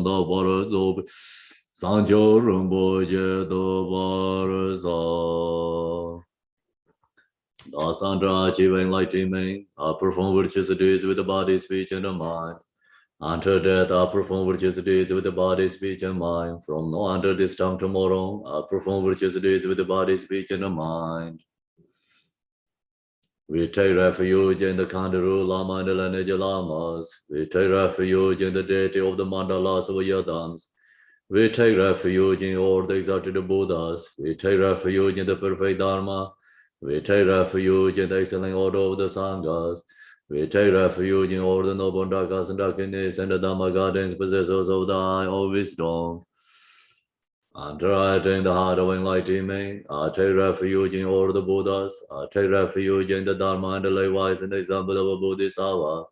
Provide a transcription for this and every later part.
the waters of Sanjo Rumboje the waters of Sandra achieving enlightenment. I perform virtuous deeds with the body, speech, and the mind. Until death, I perform virtuous deeds with the body, speech, and mind. From now until this time tomorrow, I perform virtuous deeds with the body, speech, and the mind. We take refuge in the Kandaru Lama and the lineage Lamas. We take refuge in the deity of the mandalas of Yadams. We take refuge in all the exalted Buddhas. We take refuge in the perfect Dharma. We take refuge in the excellent order of the Sanghas. We take refuge in all the noble Dakas and Dakinis and the Dhamma gardens, possessors of the eye of wisdom. Until I attain the heart of enlightenment, I take refuge in all the Buddhas. I take refuge in the Dharma and the likewise in the example of a Bodhisattva.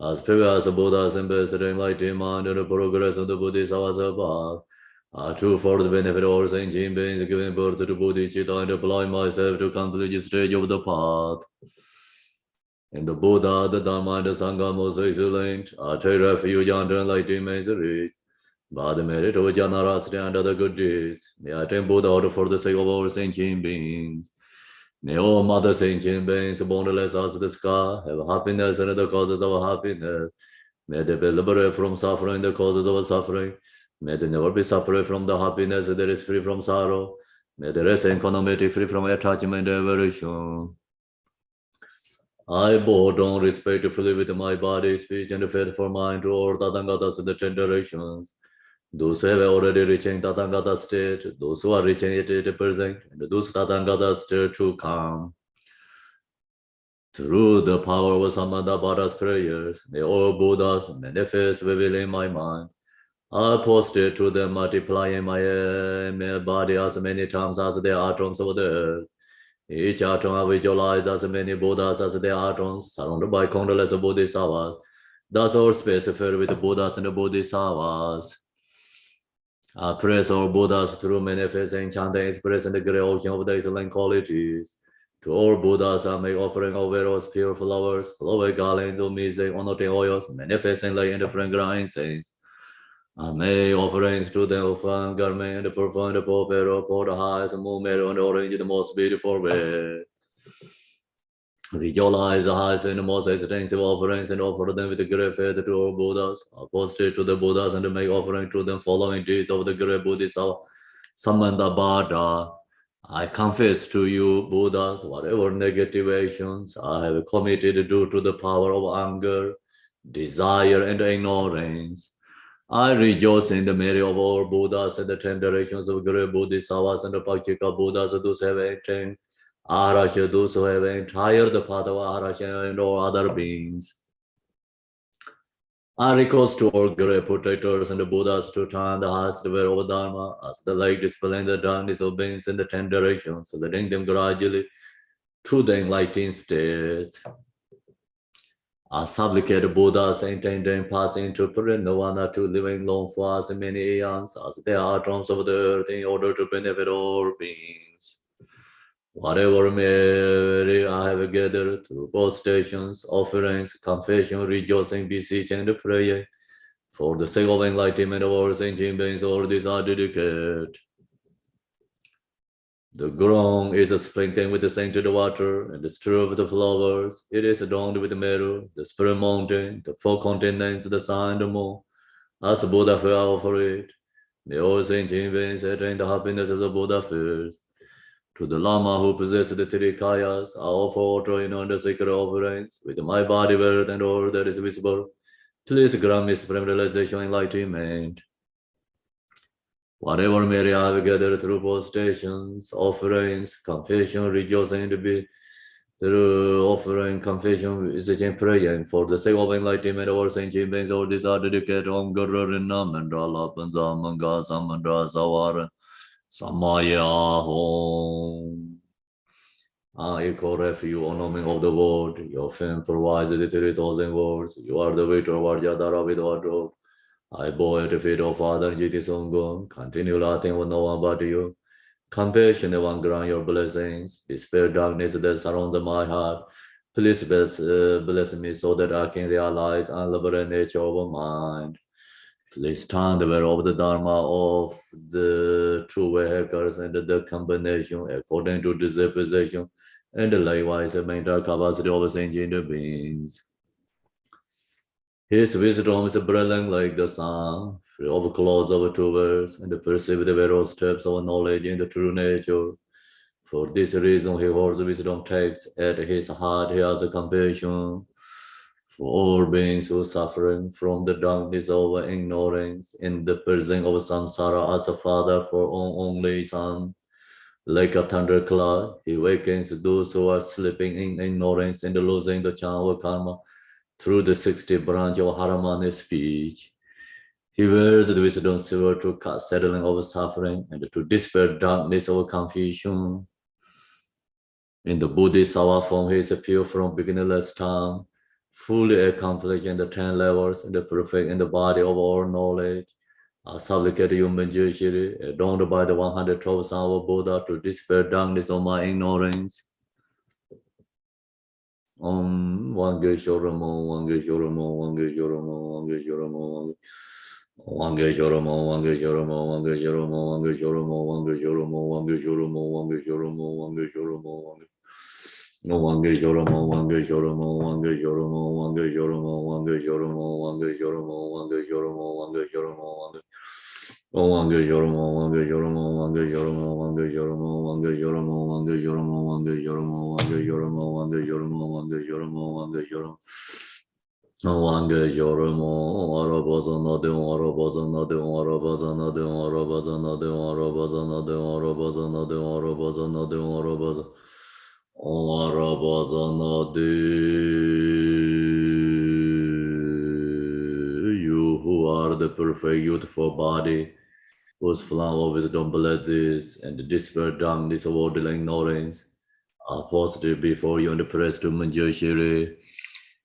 As previous Buddhas ambassador enlightenment and the progress of the Bodhisattvas above, I true for the benefit of all sentient beings, giving birth to the Bodhicitta and apply myself to complete the stage of the path. In the Buddha, the Dharma, and the Sangha most excellent, I take refuge under enlightenment's reach. By the merit of Janarasri and other good deeds, may I attain Buddhahood for the sake of all sentient beings. May all mother sentient beings, boundless as the sky, have happiness and the causes of happiness. May they be liberated from suffering, the causes of suffering. May they never be separated from the happiness that is free from sorrow. May they rest in equanimity, free from attachment and aversion. I bow down respectfully with my body, speech, and faithful mind to all Tathagatas in the 10 directions. Those who have already reaching Tathagata state, those who are reaching it at present, and those Tathagata state to come. Through the power of Samantabhada's prayers, may all Buddhas manifest within my mind. I posted to them, multiplying my body as many times as the atoms of the earth. Each atom I visualize as many Buddhas as the atoms, surrounded by countless Bodhisattvas. Thus all space filled with Buddhas and Bodhisattvas. I praise all Buddhas through manifesting, chanting, expressing the great ocean of the excellent qualities. To all Buddhas, I make offering of various pure flowers, flowing garlands of music, honoring oils, manifesting light and fragrant incense. I make offerings to them of fine garment, the perfume, the popero, pour the highest, moon meadow, and orange, the most beautiful way. Visualize the highest and the most extensive offerings and offer them with a great faith to all Buddhas. I prostrate to the Buddhas and make offering to them following deeds of the great Bodhisattva Samantabhada. I confess to you, Buddhas, whatever negative actions I have committed due to the power of anger, desire, and ignorance. I rejoice in the merit of all Buddhas and the 10 directions of great Bodhisattvas and the Pakshika Buddhas, those who have attained Arasha, those who have entire the path of Arasha and all other beings. I request to all great protectors and the Buddhas to turn the highest way of Dharma as the light dispelling the darkness of beings in the 10 directions, leading them gradually to the enlightened state. I supplicate Buddhas intending passing into Nirvana to living long for as many aeons as they are atoms of the earth in order to benefit all beings. Whatever merit I have gathered through prostrations, offerings, confession, rejoicing, beseeching, and praying, for the sake of enlightenment of all sentient beings, all these are dedicated. The ground is sprinkled with the scented water and the strew of the flowers. It is adorned with the meadow, the spirit mountain, the 4 continents, the sun, and the moon. As Buddha fear, I offer it. May all sentient beings attain the happiness as a Buddha fears. To the Lama who possesses the 3 kayas, I offer water in the sacred offerings, with my body, wealth, and all that is visible. Please grant me supreme realization and enlightenment. Whatever merit I have gathered through prostrations, offerings, confession, rejoicing to be through offering, confession, beseeching, praying, for the sake of enlightenment of all sentient beings, all these are dedicated Om Guru Rinna Mandra Lapanza Manga Samandra Sawara Samaya Home. I call refuge, O knowing of the world. Your fame provides the 3,000 words. You are the way toward Yadara with wardrobe. I bow at the feet of Father Jiti Songon. Continue laughing with no one but you. Compassion, one grant your blessings. Dispel darkness that surrounds my heart. Please bless me so that I can realize unlimited nature of mind. Please turn the way of the Dharma of the true vehicles and the combination according to disposition, and likewise maintain capacity of sentient beings. His wisdom is brilliant like the sun, free of clouds of truths, and perceive the various steps of knowledge in the true nature. For this reason, he holds wisdom takes at his heart. He has a compassion for all beings who are suffering from the darkness of ignorance in the prison of samsara. As a father for only son, like a thundercloud, he wakens those who are sleeping in ignorance and losing the charm of karma through the 60 branch of Haramani speech. He wears the wisdom silver to cut settling of suffering and to dispel darkness of confusion. In the Buddhist Sawa form, he is pure from beginnerless time, fully accomplished in the 10 levels and perfect in the body of all knowledge. A supplicated human judiciary, adorned by the 112 sons of Buddha to dispel darkness of my ignorance. Om Wange Shoramo, Wange Shoramo, Wange Shoramo, Wange Shoramo, Wange Shoramo, Wange Shoramo, Wange Shoramo, Wange Shoramo, Wange Shoramo, Wange Shoramo, Wange Shoramo, Wange Shoramo, Wange no Wange Shoramo, Wange Shoramo, Wange Shoramo, Wange Shoramo, Wange Shoramo, Wange Shoramo, Wange Shoramo, Wange Shoramo, Wange Oh, Wange Shoramo, Wange Shoramo, Wange Shoramo, Wange Shoramo, Wange Shoramo, Wange Shoramo, Wange Shoramo, Wange Shoramo, Wange Shoramo, Wange Shoramo, Wange Shoramo. Wange Shoramo, Warabazana de Warabazana de Warabazana de Warabazana de Warabazana de Warabazana de Warabazana de Warabazana. Warabazana de you who are the perfect youthful body, whose flower of wisdom blesses and dispel darkness of orderly ignorance, are positive before you and the press to Manjushiri.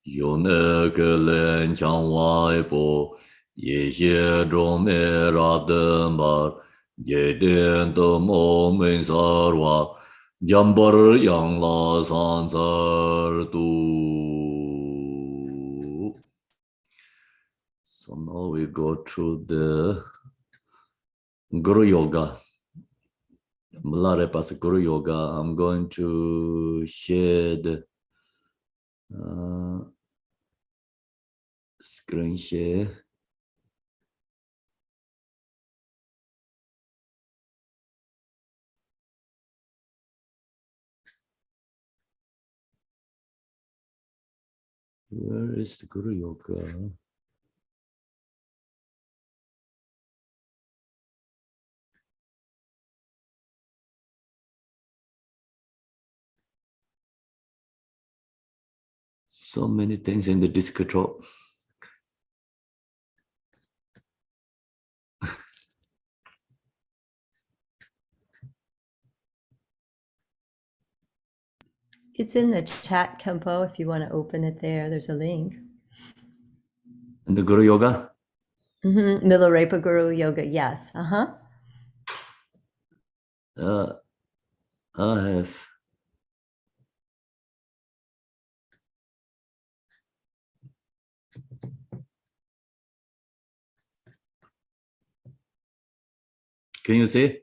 Yonekelen Changwaipo, Yeshe Drom Erabdembar, Yeden Tomo Minsarwa, Jambar Yang La Sansar Tu. So now we go through the Guru Yoga. Milarepa's Guru Yoga. I'm going to share the screen share. Where is the Guru Yoga? So many things in the disk control. It's in the chat, Kempo, if you want to open it there. There's a link. And the Guru Yoga? Milarepa Guru Yoga, yes. I have. Can you see?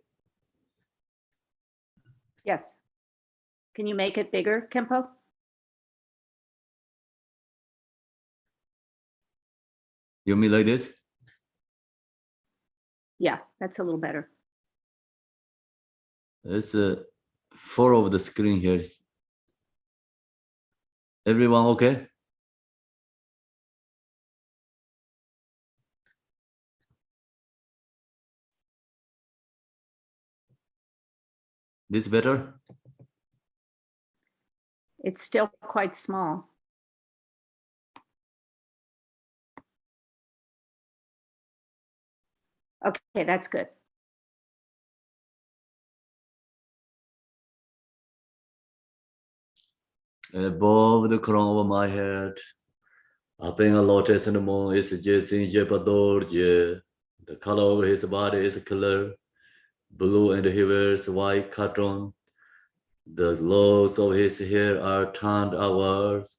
Yes. Can you make it bigger, Kempo? You mean like this? Yeah, that's a little better. It's 4 of the screen here. Everyone okay? This better? It's still quite small. Okay, that's good. Above the crown of my head, up in a lotus in the moon is Jason Jepadorje. The color of his body is clear, blue, and he wears white cotton. The locks of his hair are turned outwards.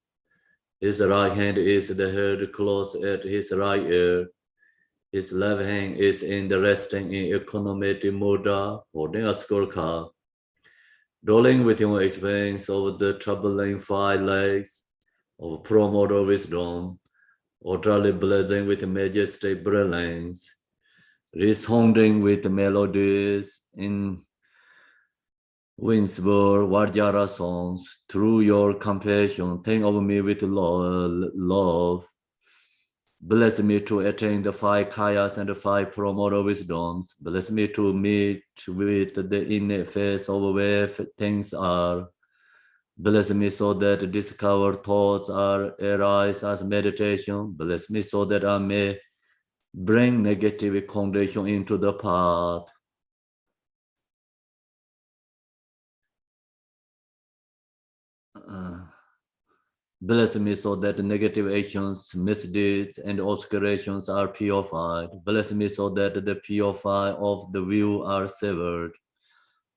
His right hand is the head close at his right ear. His left hand is in the resting in economic mudra, holding a scorecard. Rolling with your experience over the troubling 5 legs of promoter wisdom, utterly blazing with majestic brilliance, resounding with melodies in Winsborough Vajra songs, through your compassion, think of me with love. Bless me to attain the 5 kayas and the 5 promoter wisdoms. Bless me to meet with the inner face of where things are. Bless me so that discovered thoughts are arise as meditation. Bless me so that I may bring negative condition into the path. Bless me so that negative actions, misdeeds, and obscurations are purified. Bless me so that the purify of the view are severed.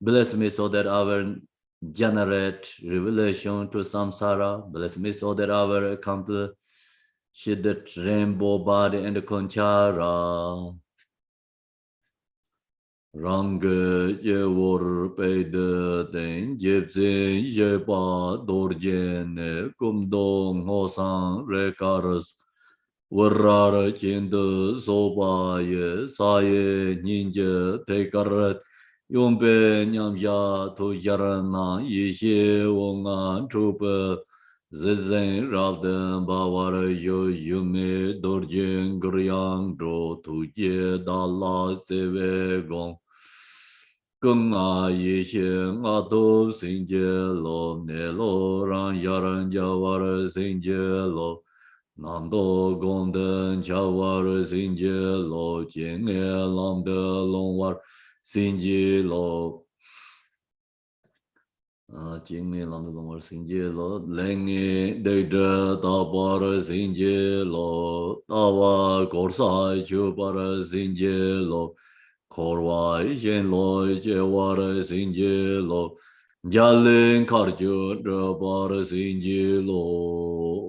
Bless me so that I will generate revelation to Samsara. Bless me so that I will accomplish the rainbow body and conchara. Rang je vor pe de den jeb zin je pa dor jen kum dong ho sang re karas warrar chen de so ba ye sa ye nin je pe karat yong pe nyam ya to yaran na ye she wong an chu pe zizeng rab den ba war yo yume dor jen gryang do tu je da la se ve gong Gung a yi xin a do xin jie lo ne lo ran ya ran jia war xin jie lo nam do gong den jia war xin jie lo jian ne lam de long war xin jie lo Jing ne lam de long war xin jie lo leng ne de de da bar xin jie lo da wa gor sai chu bar xin jie lo Korwai jen loi je war sin je lo Jalen karju bar sin je lo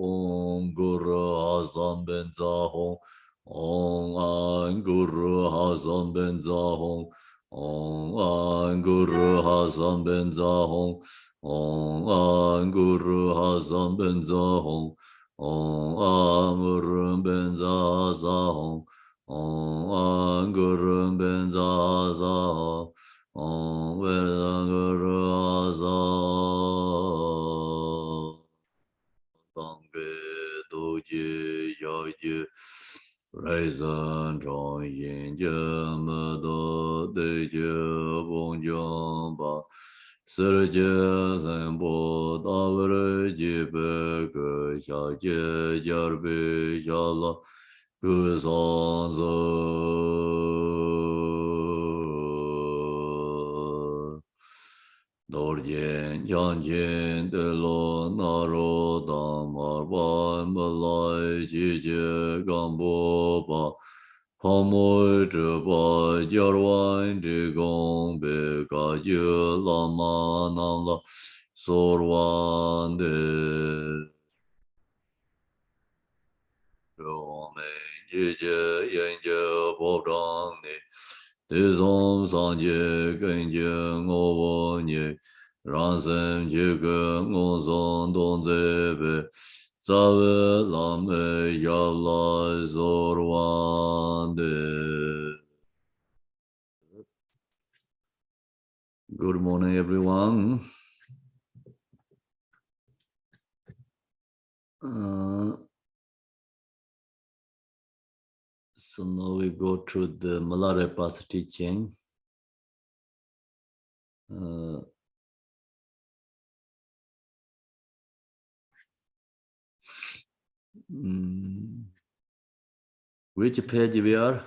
Om guru hazan ben zahong Om an guru hazan ben zahong Om an guru hazan ben zahong Om an guru hazan ben zahong Om an guru ben zahong Om Guru Ben Zaza Om Veda Guru Aza Tangbe Doji Yaji Raisan Chong Yin Je Medo Deje Bong Jiang Ba Serje Senpo Davre Jibe Ge Xia Jie Jarbe Xia Good songs Dorjen Janjen de lo Naro Damar Ban Malai Jije Gambo Ba Pamoy Ba Jarwan de Gong Be Ga Lama Namla Sorwan de Ye yen je bo dang ne de zong sang je gen je ngo wo nye ran sen je ge ngo zong dong ze be za we lam e ya la zor wan de. Good morning, everyone. So now we go to the Milarepa's teaching. Which page we are?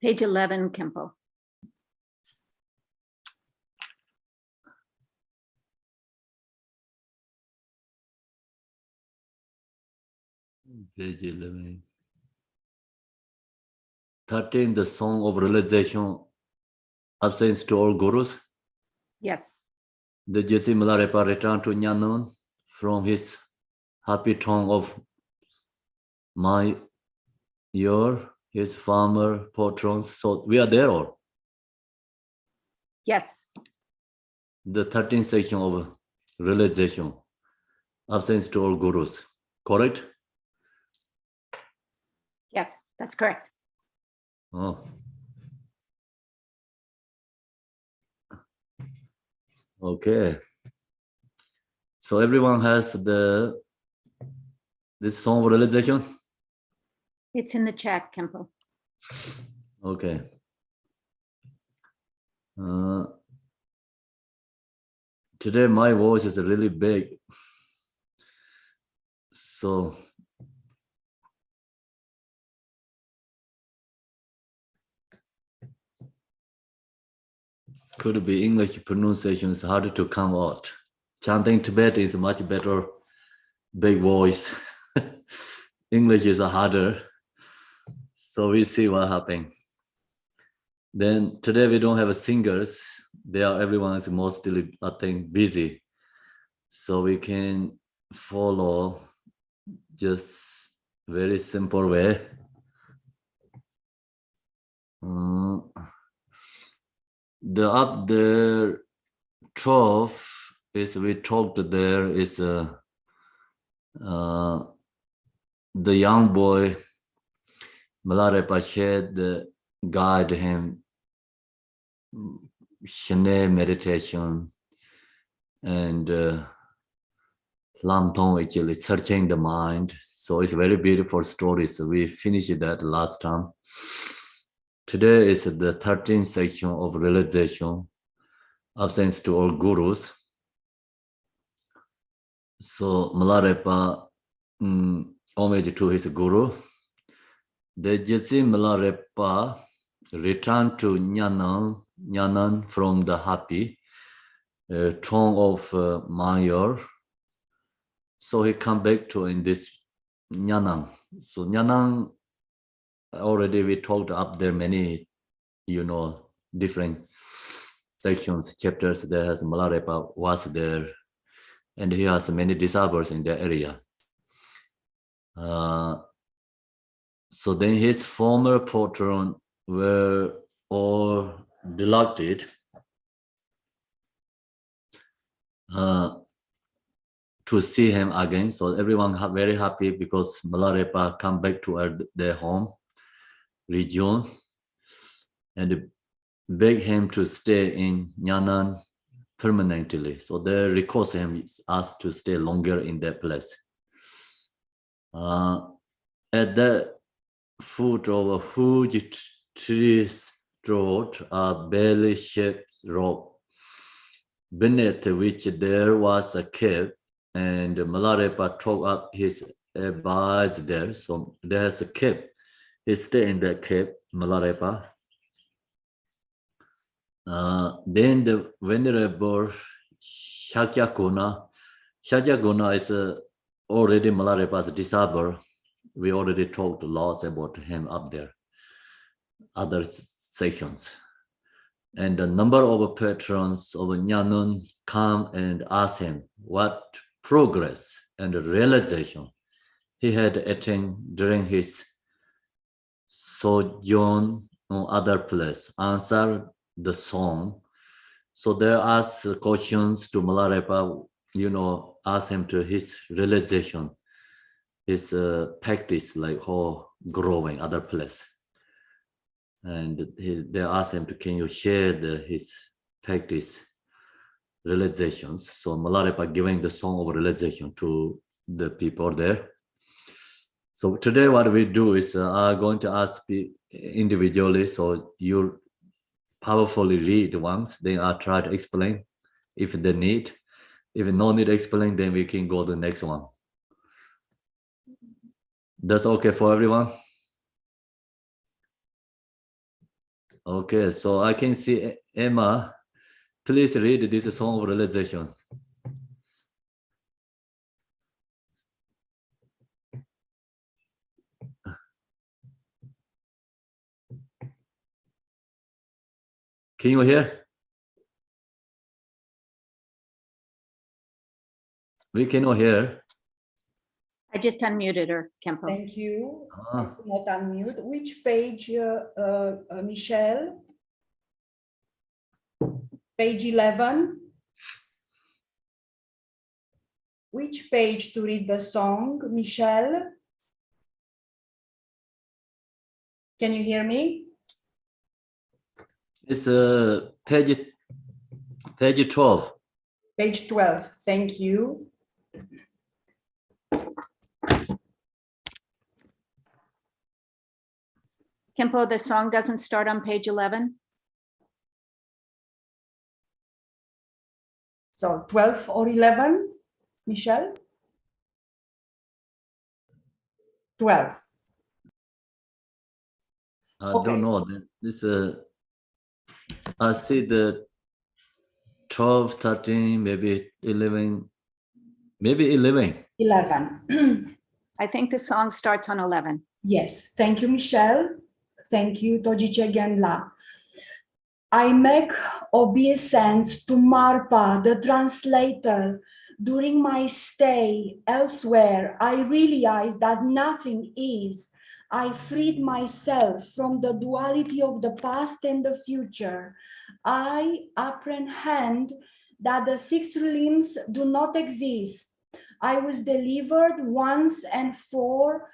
Page 11, Kempo. Page 11. 13, the song of realization, absence to all gurus. Yes. The Jesse Milarepa returned to Nyanun from his happy tongue of my your his farmer patrons. So we are there all. Yes, The 13th section of realization, absence to all gurus. Correct? yes, that's correct. Oh. Okay. So everyone has this song of realization? It's in the chat, Kempo. Okay. Today my voice is really big. So could be English pronunciation is harder to come out. Chanting Tibet is much better, big voice. English is harder. So we see what happens. Then today we don't have singers. Everyone is mostly, I think, busy. So we can follow just very simple way. The up there 12 is we talked there is the young boy Milarepa shared guide him Shane meditation and Lamtong actually searching the mind. So it's a very beautiful story. So we finished that last time. Today is the 13th section of realization, absence to all gurus. So Milarepa homage to his guru. The Jetsi Milarepa returned to Nyanan from the happy tongue of Mayor. So he come back to in this Nyanan. So Nyanan, already we talked up there many, different sections, chapters. There has Milarepa was there, and he has many disciples in the area. So then his former patron were all delighted to see him again. So everyone very happy because Milarepa come back to their home region and beg him to stay in Nyanan permanently. So they request him, asked to stay longer in that place. At the foot of a huge tree's throat, a belly-shaped rock, beneath which there was a cave, and Milarepa took up his abode there. So there's a cave. He stayed in that cave, Milarepa. Then the venerable Shakyaguna is already Milarepa's disciple. We already talked lots about him up there, other sections. And a number of patrons of Nyanun come and ask him what progress and realization he had attained during his sojourn on other place. Answer the song. So they ask questions to Milarepa, ask him to his realization, his practice, like how growing other place. And they ask him to, can you share his practice realizations? So Milarepa giving the song of realization to the people there. So today what we do is I'm going to ask individually, so you powerfully read once, then I'll try to explain if they need. If no need to explain, then we can go to the next one. That's okay for everyone? Okay, so I can see Emma. Please read this song of realization. Can you hear? We cannot hear. I just unmuted her, Kempo. Thank you. I Ah, could not unmute. Which page, Michelle? Page 11. Which page to read the song, Michelle? Can you hear me? it's page 12. Page 12. Thank you. Kempo, the song doesn't start on page 11. So 12 or 11, Michelle? 12. I Okay. don't know. This I see the 12, 13, maybe 11, maybe 11. 11. I think the song starts on 11. Yes. Thank you, Michelle. Thank you, Tojice Genla. I make obeisance to Marpa, the translator. During my stay elsewhere, I realized that nothing is. I freed myself from the duality of the past and the future. I apprehend that the six limbs do not exist. I was delivered once and for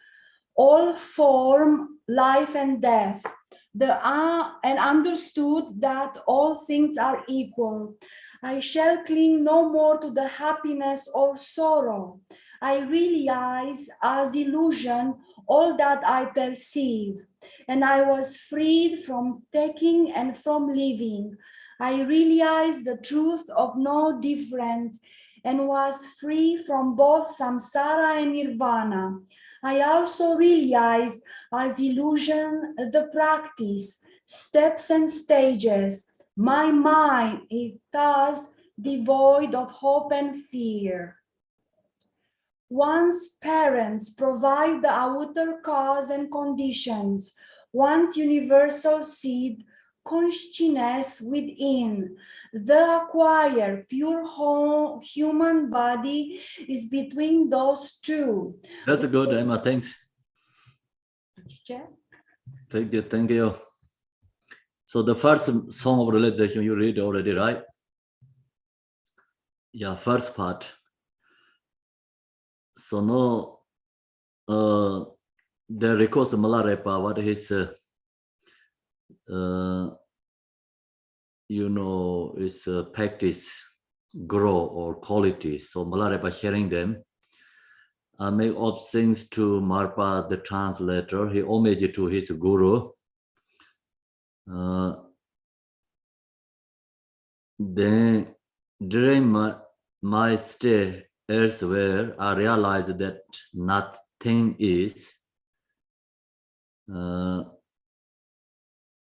all form, life and death. And understood that all things are equal. I shall cling no more to the happiness or sorrow. I realize as illusion all that I perceive, and I was freed from taking and from living. I realized the truth of no difference and was free from both samsara and nirvana. I also realized as illusion the practice, steps and stages. My mind is thus devoid of hope and fear. Once parents provide the outer cause and conditions, once universal seed, consciousness within, the acquired pure human body is between those two. That's good, Emma. Thanks. Thank you. Thank you. So the first song of realization you read already, right? Yeah, first part. So no, the records Milarepa, what his, is practice, grow or quality. So Milarepa sharing them. I make obeisance to Marpa, the translator. He homage to his guru. Then during my stay elsewhere, I realized that nothing is.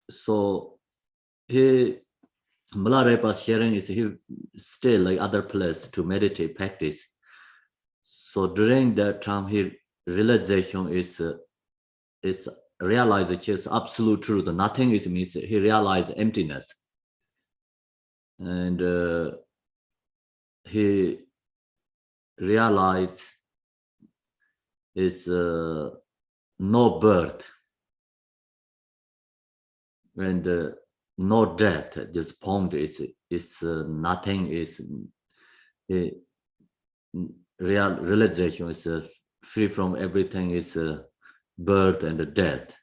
So Milarepa sharing is he stay like other place to meditate practice. So during that time, his realization is realized it's absolute truth. Nothing is means he realized emptiness, and he realized is no birth and no death. This point is nothing is real realization is free from everything is birth and death.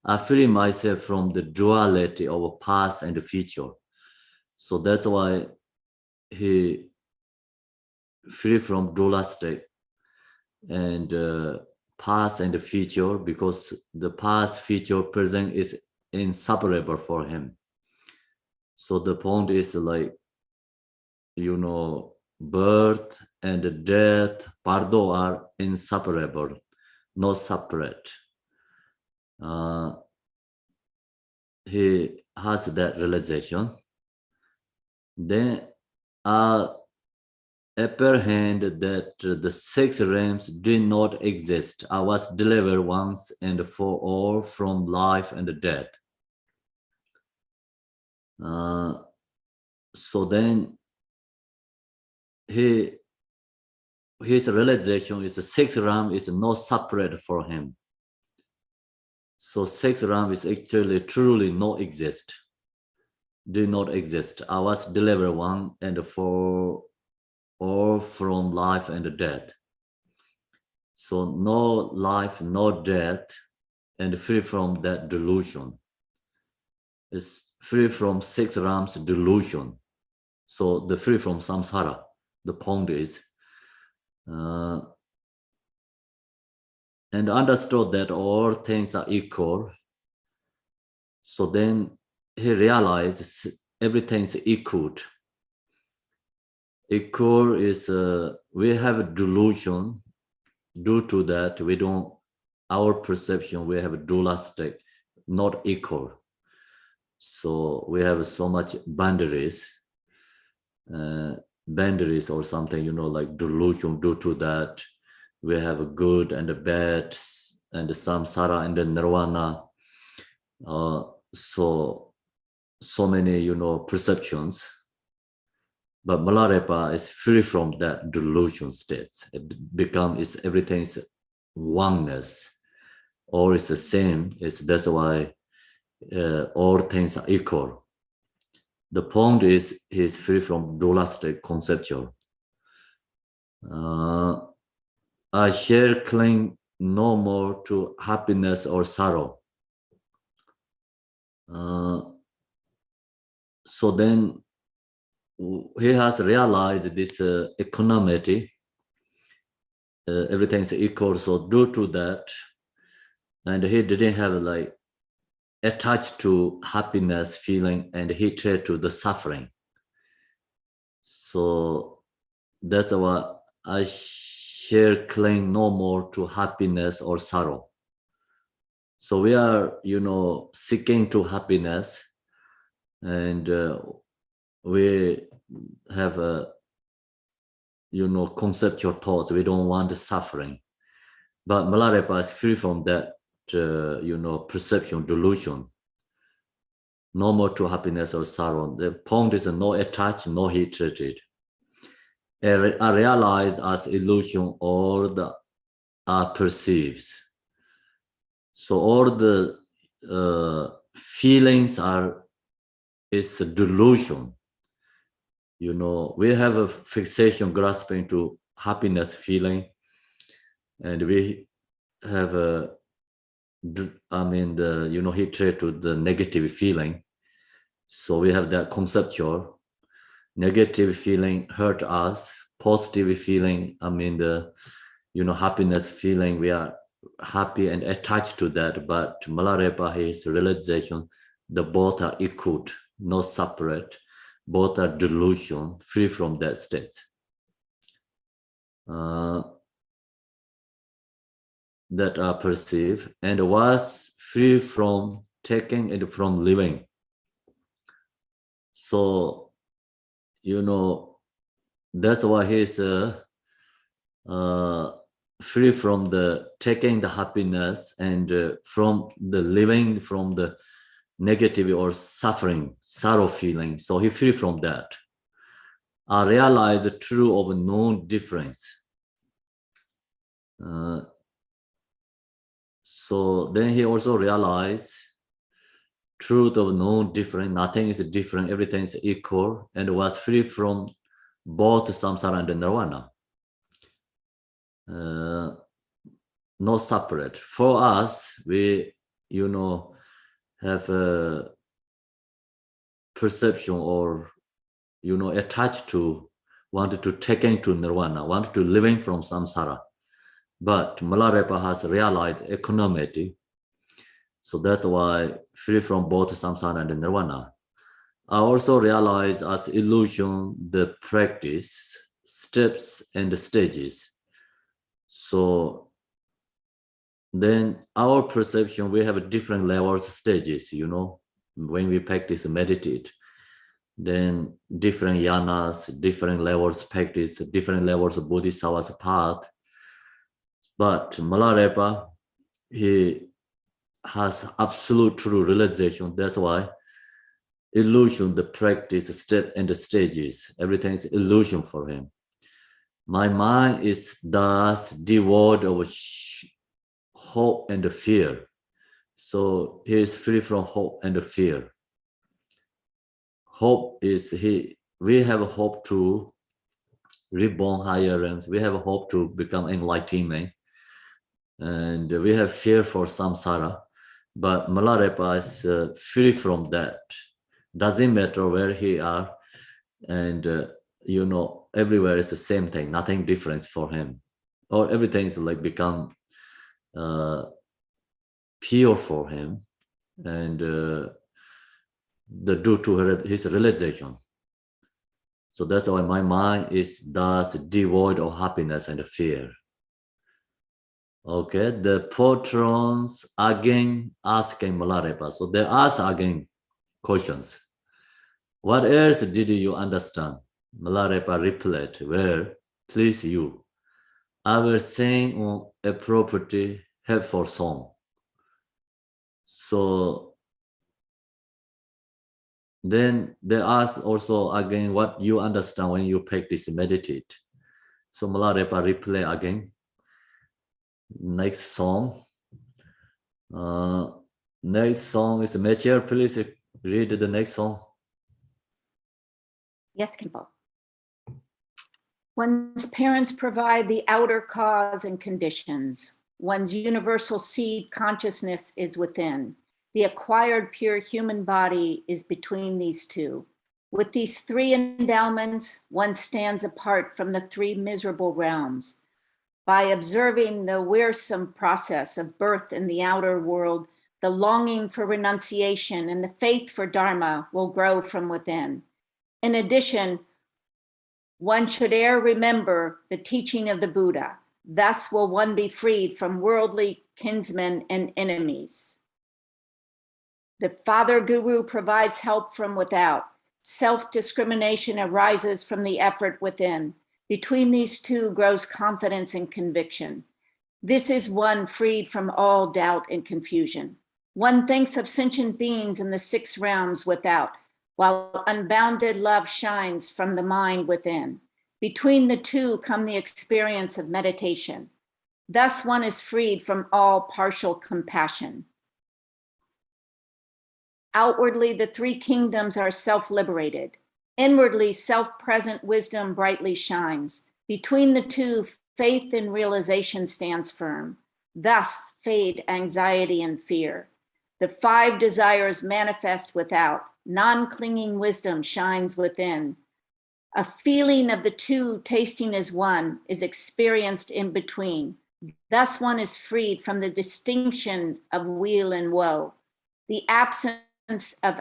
I free myself from the duality of past and future. So that's why he free from dualistic and past and future, because the past, future, present is inseparable for him. So the point is like, birth and death, pardo are inseparable, not separate. He has that realization. Then apprehend that the six realms did not exist. I was delivered once and for all from life and death. So then he his realization is the 6 realm is not separate for him. So 6 realm is actually truly not exist, do not exist. I was delivered 1 and 4, or from life and death. So no life, no death, and free from that delusion. It's free from 6 realms delusion. So the free from samsara. The point is, and understood that all things are equal. So then he realized everything is equal. Equal is we have a delusion. Due to that, we don't, our perception, we have a dualistic, not equal. So we have so much boundaries or something, you know, like delusion. Due to that, we have a good and a bad, and the samsara and the nirvana. So many, you know, perceptions. But Milarepa is free from that delusion states. It becomes everything's oneness, all is the same. That's why all things are equal. The point is he's free from dualistic conceptual. I shall cling no more to happiness or sorrow. So then he has realized this equanimity. Everything's equal. So due to that, and he didn't have like attached to happiness feeling, and he tried to the suffering. So that's why I shall cling no more to happiness or sorrow. So we are, you know, seeking to happiness, and we have a, you know, conceptual thoughts. We don't want the suffering. But Milarepa is free from that, you know, perception, delusion. No more to happiness or sorrow. The point is no attached, no hatred. I realize as illusion all the perceives. So all the feelings is a delusion. You know, we have a fixation, grasping to happiness feeling, and we have a, I mean, the, you know, hatred to the negative feeling. So we have that conceptual. Negative feeling hurt us, positive feeling, I mean, the, you know, happiness feeling, we are happy and attached to that. But Milarepa, his realization, the both are equal, not separate, both are delusion, free from that state. That are perceived, and was free from taking and from living. So, you know, that's why he's free from the taking the happiness, and from the living, from the negative or suffering, sorrow feeling. So he free from that. I realize the truth of no difference. So then he also realized truth of no different, nothing is different, everything is equal, and was free from both samsara and nirvana. Not separate. For us, we, you know, have a perception or, you know, attached to, wanted to take into nirvana, wanted to living from samsara. But Milarepa has realized equanimity. So that's why free from both samsara and nirvana. I also realize as illusion, the practice, steps and stages. So then our perception, we have different levels, stages, you know, when we practice meditate, then different yanas, different levels practice, different levels of bodhisattva's path. But Milarepa, he has absolute true realization. That's why illusion, the practice, step and the stages, everything is illusion for him. My mind is thus devoid of hope and fear. So he is free from hope and fear. Hope is we have hope to reborn higher realms. We have hope to become enlightenment. And we have fear for samsara. But Milarepa is free from that. Doesn't matter where he are. And, everywhere is the same thing. Nothing different for him. Or everything is like become pure for him. And due to his realization. So that's why my mind is thus devoid of happiness and fear. Okay, the patrons again asking Milarepa. So they ask again questions. What else did you understand? Milarepa replied, well, please you. I will sing on a property helpful song. So then they ask also again what you understand when you practice meditate. So Milarepa replay again. Next song. Next song is mature. Please read the next song. Yes, Khenpo. One's parents provide the outer cause and conditions. One's universal seed consciousness is within. The acquired pure human body is between these two. With these three endowments, one stands apart from the three miserable realms. By observing the wearisome process of birth in the outer world, the longing for renunciation and the faith for Dharma will grow from within. In addition, one should e'er remember the teaching of the Buddha. Thus will one be freed from worldly kinsmen and enemies. The Father Guru provides help from without. Self-discrimination arises from the effort within. Between these two grows confidence and conviction. This is one freed from all doubt and confusion. One thinks of sentient beings in the six realms without, while unbounded love shines from the mind within. Between the two come the experience of meditation. Thus one is freed from all partial compassion. Outwardly, the three kingdoms are self-liberated. Inwardly, self-present wisdom brightly shines. Between the two, faith and realization stands firm. Thus fade anxiety and fear. The five desires manifest without. Non-clinging wisdom shines within. A feeling of the two tasting as one is experienced in between. Thus one is freed from the distinction of weal and woe. The absence of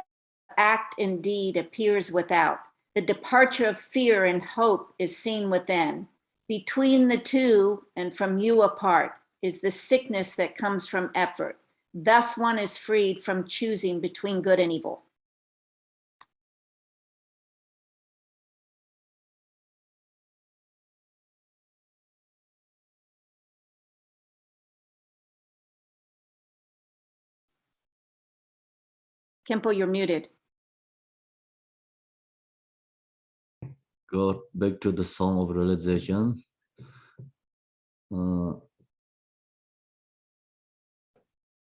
act and deed appears without. The departure of fear and hope is seen within. Between the two and from you apart is the sickness that comes from effort. Thus one is freed from choosing between good and evil. Khenpo, you're muted. Go back to the song of realization.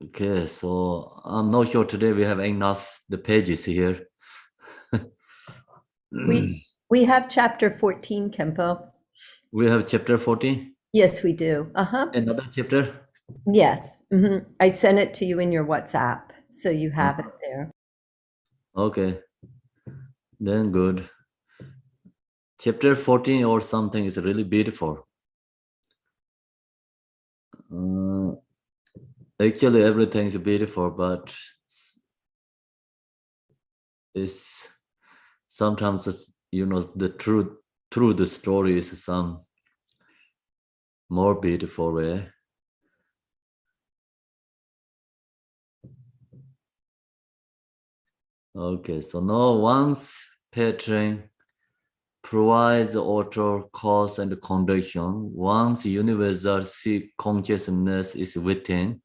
Okay, so I'm not sure today we have enough the pages here. We have chapter 14, Khenpo. We have chapter 14. Yes, we do. Another chapter. Yes. I sent it to you in your WhatsApp, so you have it there. Okay, then good. Chapter 14 or something is really beautiful. Actually, everything is beautiful, but it's sometimes it's, the truth through the story is some more beautiful way. Okay, so now once patron provides the author, cause, and condition, once universal seek consciousness is within,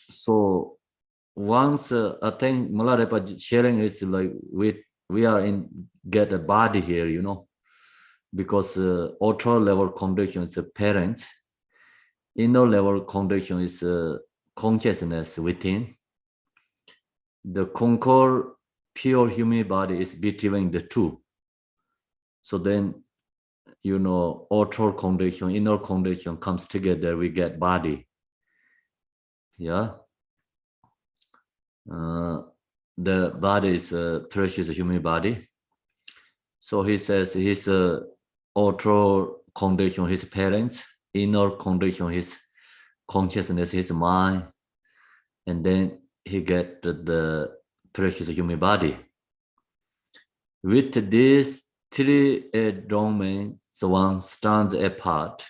So once I think Milarepa sharing is like we are in get a body here, you know, because outer level condition is a parent, inner level condition is consciousness within. The concord pure human body is between the two. So then, you know, outer condition, inner condition comes together, we get body. Yeah. The body is a precious human body. So he says his outer condition, his parents, inner condition, his consciousness, his mind, and then he get the precious human body. With these three domains, one stands apart.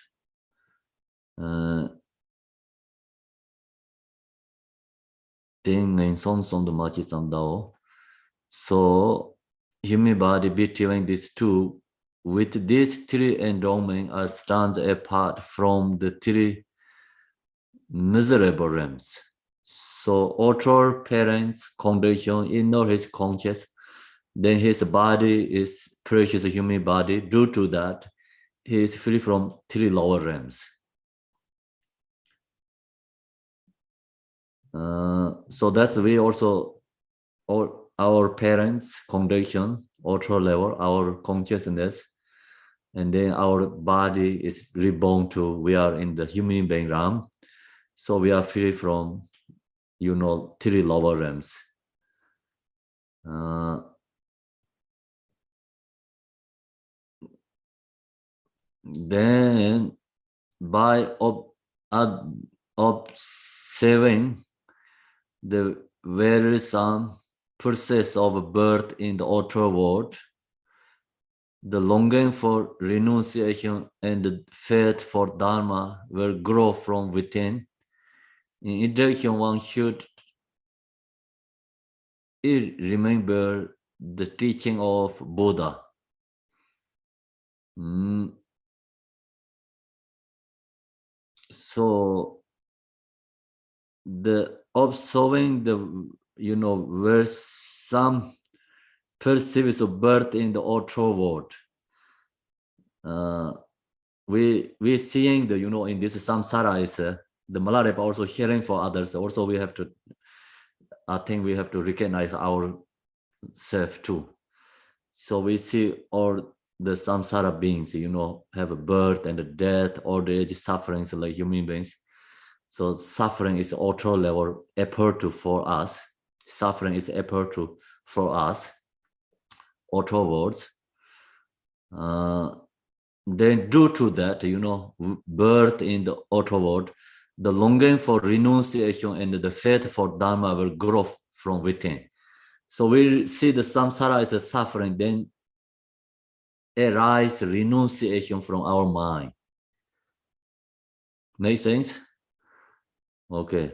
So human body between these two, with these three endowments are stands apart from the three miserable realms. So outer parents condition, inner his conscious, then his body is precious human body. Due to that, he is free from three lower realms. So that's we also, our parents condition, outer level, our consciousness, and then our body is reborn to, we are in the human being realm. So we are free from, you know, three lower realms. Then by observing the wearisome process of birth in the outer world, the longing for renunciation and the faith for Dharma will grow from within. In addition, one should remember the teaching of Buddha. So the observing the, you know, where some perceives of birth in the outer world, we seeing the, you know, in this samsara is the Milarepa also sharing for others. Also we have to, I think we have to recognize ourselves too. So we see all the samsara beings, you know, have a birth and a death, old age, sufferings like human beings. So suffering is outer level effort for us. Suffering is effort for us, outer worlds. Then due to that, you know, birth in the outer world, the longing for renunciation and the faith for Dharma will grow from within. So we see the samsara as a suffering, then arise renunciation from our mind. Make sense? Okay.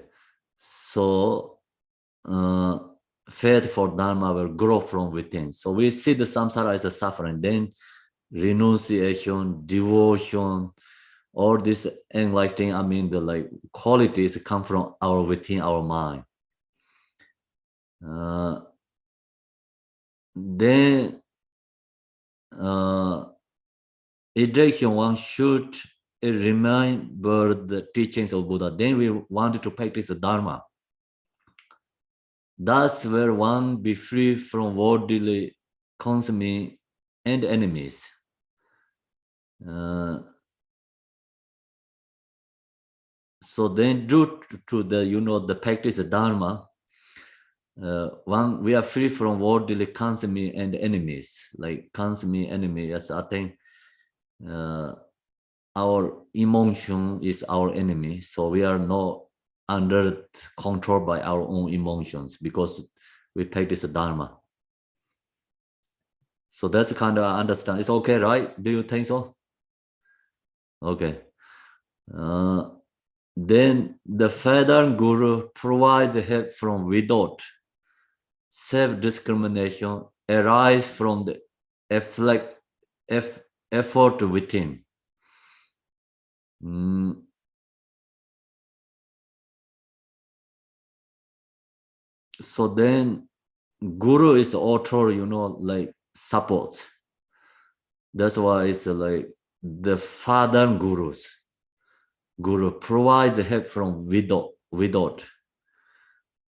So faith for Dharma will grow from within. So we see the samsara as a suffering, then renunciation, devotion, all this enlightening, I mean, the like qualities come from our within our mind. Then education, one should remember the teachings of Buddha. Then we wanted to practice the Dharma. Thus, where one be free from worldly consuming and enemies. So then, due to the, you know, the practice of Dharma, one, we are free from worldly consuming and enemies. Like consuming enemy, as I think our emotion is our enemy. So we are not under control by our own emotions because we practice the Dharma. So that's kind of understand. It's okay, right? Do you think so? Okay. Then the Father Guru provides help from without. Self-discrimination arise from the effort within. So then Guru is author, like supports. That's why it's like the father gurus. Guru provides help from without.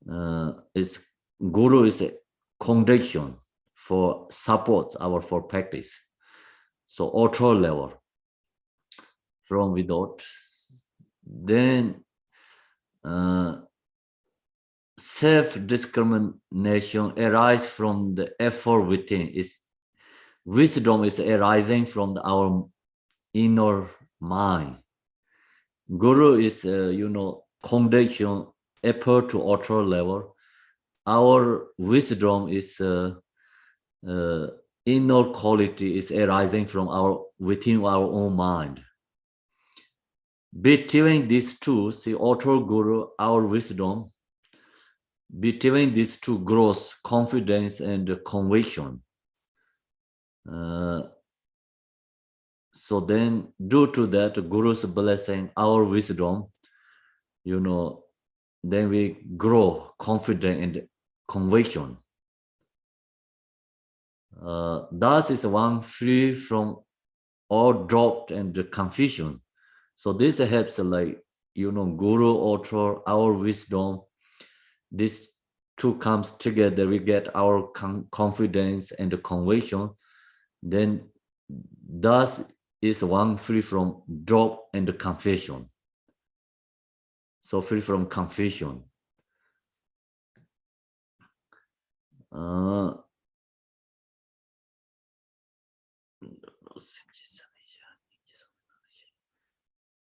Guru is a condition for support for practice. So author level from without. Then self-discrimination arises from the effort within. Wisdom is arising from our inner mind. Guru is, condition, effort to author level. Our wisdom is inner quality is arising from within our own mind. Between these two, author guru, our wisdom, between these two grows confidence and conviction. So then due to that Guru's blessing, our wisdom, then we grow confident and conviction. Thus is one free from all doubt and confusion. So this helps Guru, author, our wisdom. This two comes together, we get our confidence and conviction. Then thus is one free from doubt and confusion. So free from confusion.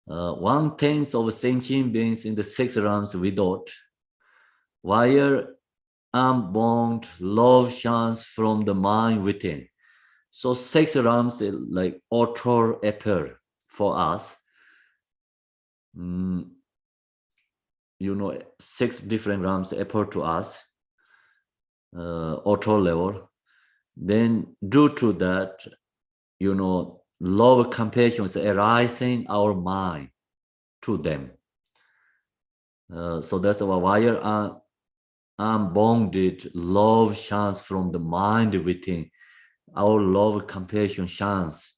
One tenth of sentient beings in the 6 realms without, while unbound love shines from the mind within. So 6 realms like author appear for us. 6 different realms appear to us, author level. Then due to that, love, compassion is arising our mind to them. So that's why while unbounded love shines from the mind within, our love, compassion shines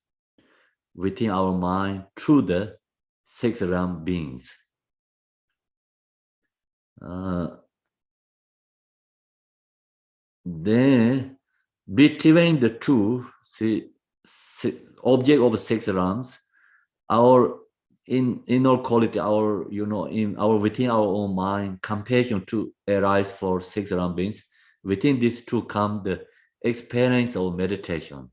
within our mind through the 6 realm beings. Then between the two, object of 6 realms, our inner quality, within our own mind, compassion to arise for 6 realm beings. Within these two come the experience of meditation.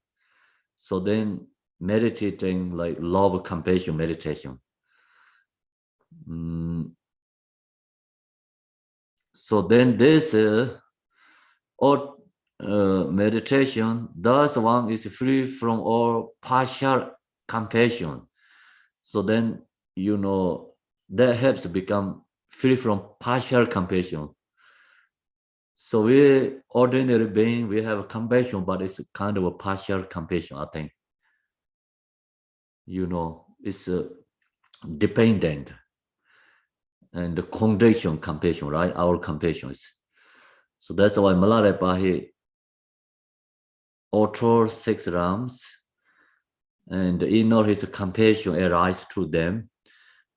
So then meditating like love, compassion, meditation. So then this meditation, thus one is free from all partial compassion. So then, that helps become free from partial compassion. So we ordinary being, we have compassion, but it's kind of a partial compassion, I think. It's dependent and the condition compassion, right? Our compassion is. So that's why Milarepa, he authored 6 realms, and his compassion arises to them.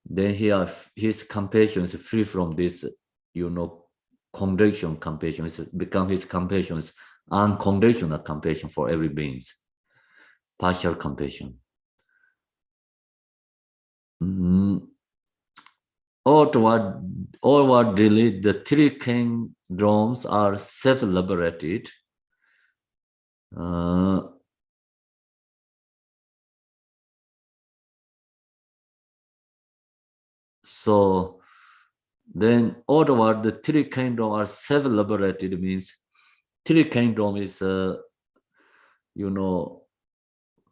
Then his compassion is free from this, condition compassion. It's become his compassion is unconditional compassion for every being, partial compassion. Outwardly, the 3 kingdoms are self-liberated. So then outward, the 3 kingdoms are self-liberated, means 3 kingdoms is,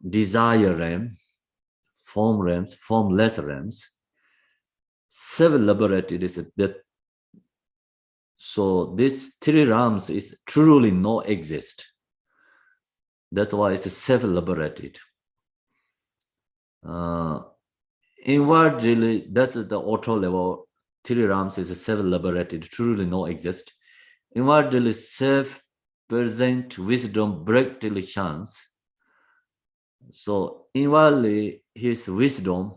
desire realm, form realms, formless realms. Self-liberated is that. So this 3 realms is truly no exist. That's why it's self-liberated. Inwardly, that's the auto level. Three realms is self-liberated, truly no exist. Inwardly, self-present wisdom break delusions. So inwardly, his wisdom,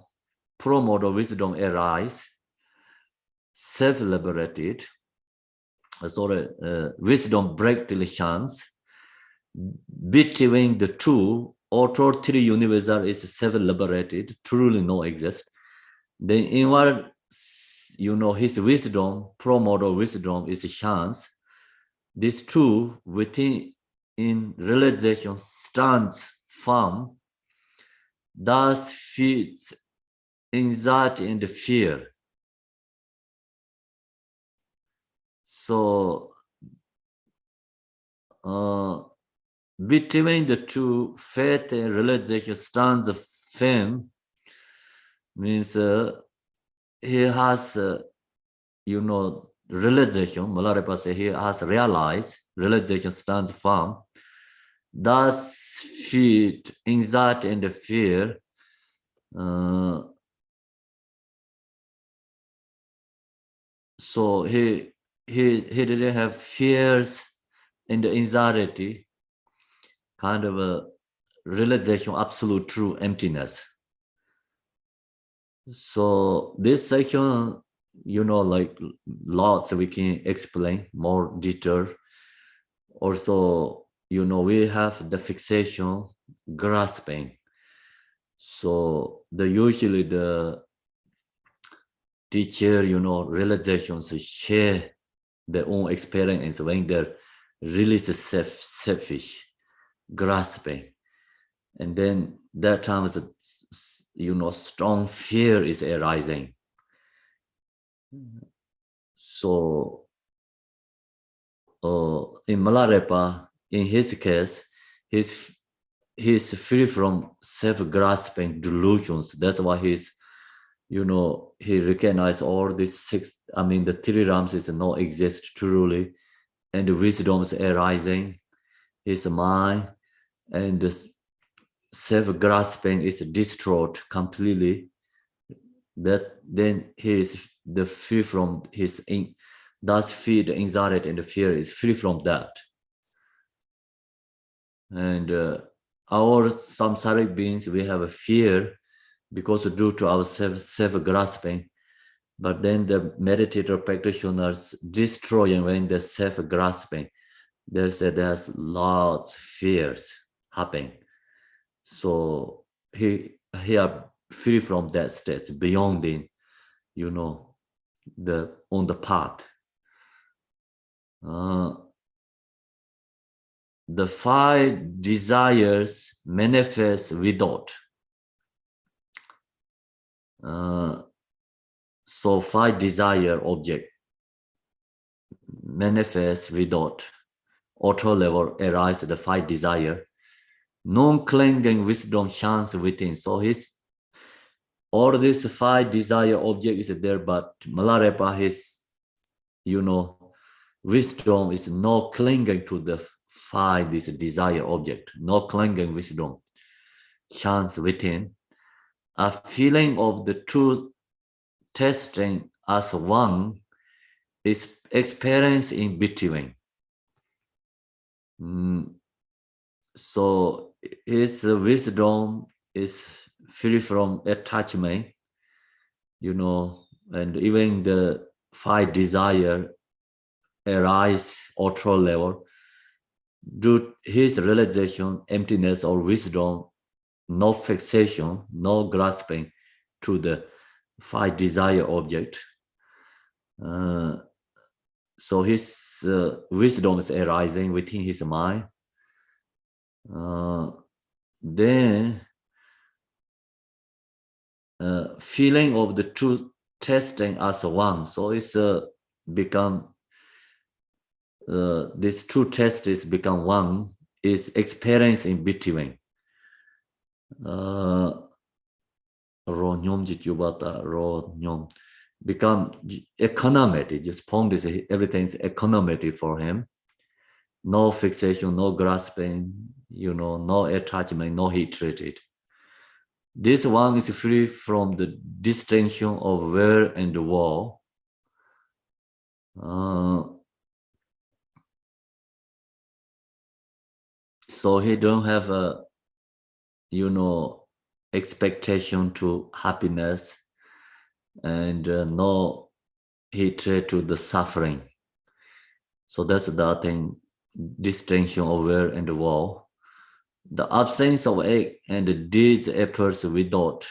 pro-motor wisdom arise, self-liberated. Wisdom break delusions. Between the two, auto three universal is self-liberated, truly no exist. Then inward, his wisdom, pro-motor wisdom is chance. These two within in realization stands firm, thus feeds anxiety and fear. So between the two, faith and realization stands firm, means he has, realization, Milarepa says he has realized, realization stands firm, thus feed anxiety and fear. So he didn't have fears and anxiety, kind of a realization, absolute true emptiness. So this section, like lots we can explain more detail. Also, we have the fixation, grasping. So usually the teacher, realizations share their own experience when they're really selfish, grasping. And then that time, strong fear is arising. So in Milarepa, in his case, he's free from self-grasping delusions. That's why he's, he recognized all these six, the three realms is not exist truly, and the wisdoms arising, his mind, and the self-grasping is destroyed completely. Then he is free from his, thus fear, the anxiety and the fear is free from that. And our samsaric beings, we have a fear because due to our self-grasping. But then the meditator practitioners destroying when the self-grasping, there's lots of fears happening. So he are free from that state, beyond the, on the path. The five desires manifest without. So five desire object manifest without. Auto level arise the five desire. Non-clinging wisdom shines within. So all these five desire object is there, but Milarepa, his, wisdom is no clinging to the five this desire object, no clinging wisdom shines within. A feeling of the truth testing as one is experienced in between. So his wisdom is free from attachment, and even the five desire arise auto level. Due his realization, emptiness or wisdom, no fixation, no grasping to the five desire object. So his wisdom is arising within his mind. Then feeling of the truth testing as one. So it's become, this true test is become one, is experience in between. Become econometric, just point this, everything's econometric for him. No fixation, no grasping, no attachment, no hatred. This one is free from the distinction of where and war. So he don't have a, expectation to happiness, and no hatred to the suffering. So that's the thing, distinction of where and war. The absence of act and the deeds appears without.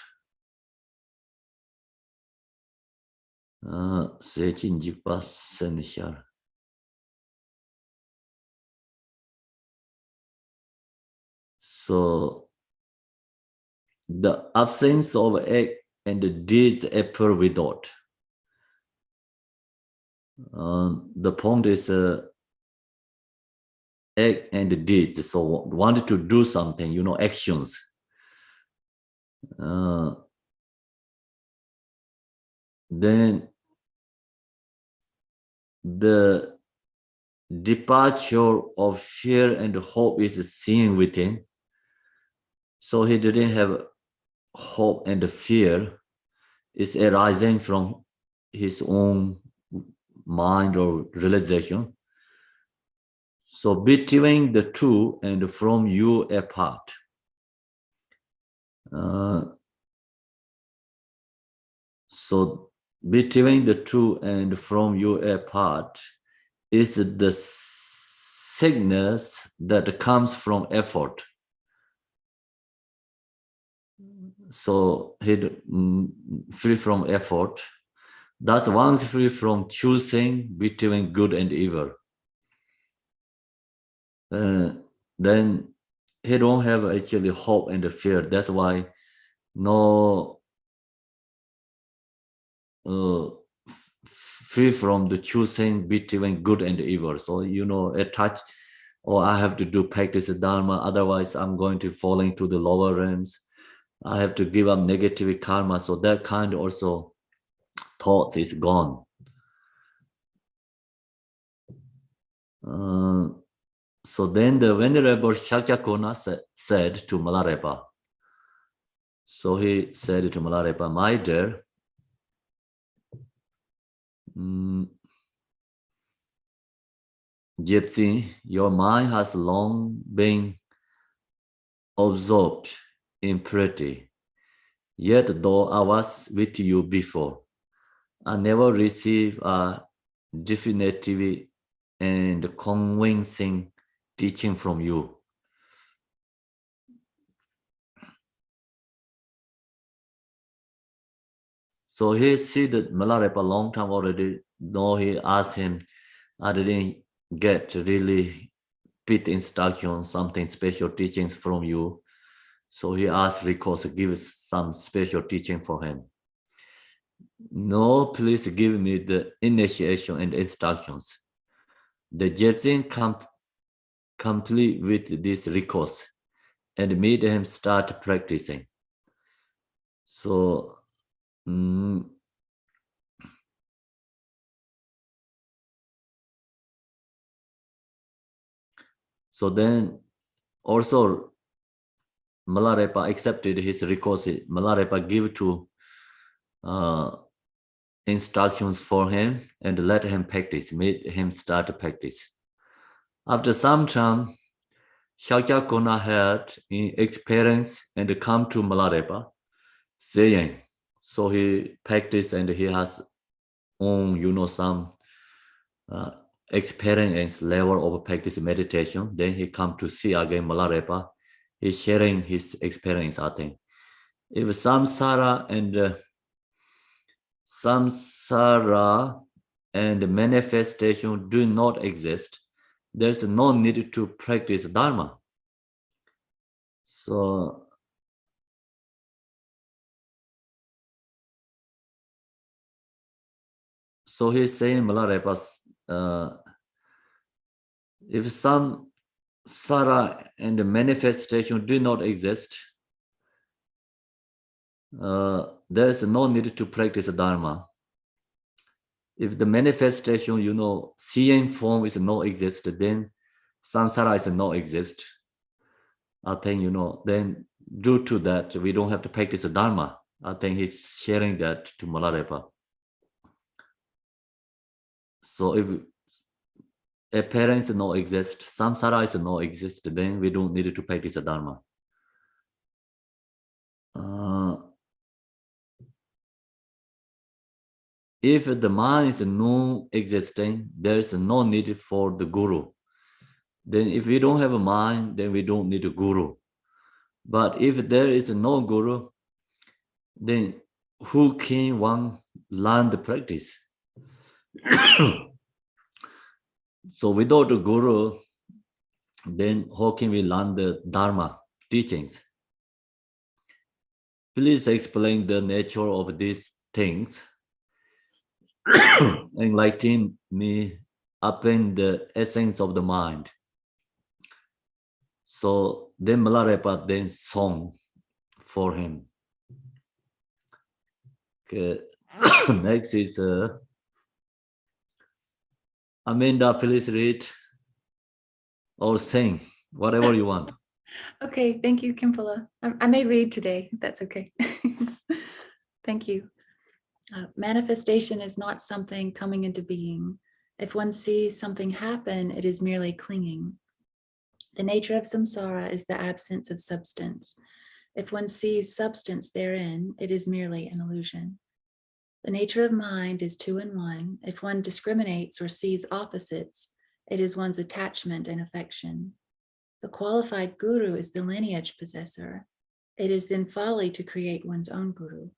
So the absence of act and the deeds appear without. The point is act and deeds. So wanted to do something, actions. Then the departure of fear and hope is seen within. So he didn't have hope and fear. It's arising from his own mind or realization. So between the two and from you apart. So between the two and from you apart is the sickness that comes from effort. So he free from effort. Thus one's free from choosing between good and evil. Then he don't have actually hope and fear. That's why no free from the choosing between good and evil. So attach, or I have to do practice dharma, otherwise I'm going to fall into the lower realms. I have to give up negative karma. So that kind also thoughts is gone. So then the Venerable Shakyamuni said to Milarepa. So he said to Milarepa, my dear, Gypsy, your mind has long been absorbed in purity. Yet though I was with you before, I never received a definitive and convincing teaching from you. So he see that Milarepa long time already, though he asked him, I didn't get really pit instructions, something special teachings from you. So he asked Rikos to give some special teaching for him. No, please give me the initiation and instructions. The Jetsin complete with this Rikos and made him start practicing. So, so then also Milarepa accepted his Rikos. Milarepa gave to instructions for him and let him practice, made him start to practice. After some time, Shakyamuni had experience and come to Milarepa saying, so he practiced and he has own, some experience level of practice meditation. Then he come to see again Milarepa. He's sharing his experience, I think. If samsara and manifestation do not exist, there's no need to practice dharma. So he's saying, Milarepa, if samsara and manifestation do not exist, there's no need to practice dharma. If the manifestation, seeing form is not exist, then samsara is not exist. I think, then due to that, we don't have to practice the Dharma. I think he's sharing that to Milarepa. So if appearance no exist, samsara is no exist, then we don't need to practice the Dharma. If the mind is no existing, there is no need for the guru. Then if we don't have a mind, then we don't need a guru. But if there is no guru, then who can one learn the practice? So without a guru, then how can we learn the Dharma teachings? Please explain the nature of these things. Enlighten me upon the essence of the mind. So then Milarepa then song for him. Okay. Next is Amanda, please read or sing, whatever you want. Okay, thank you, Kimpala. I may read today, if that's okay. Thank you. Manifestation is not something coming into being. If one sees something happen, it is merely clinging. The nature of samsara is the absence of substance. If one sees substance therein, it is merely an illusion. The nature of mind is two in one. If one discriminates or sees opposites, it is one's attachment and affection. The qualified guru is the lineage possessor. It is then folly to create one's own guru.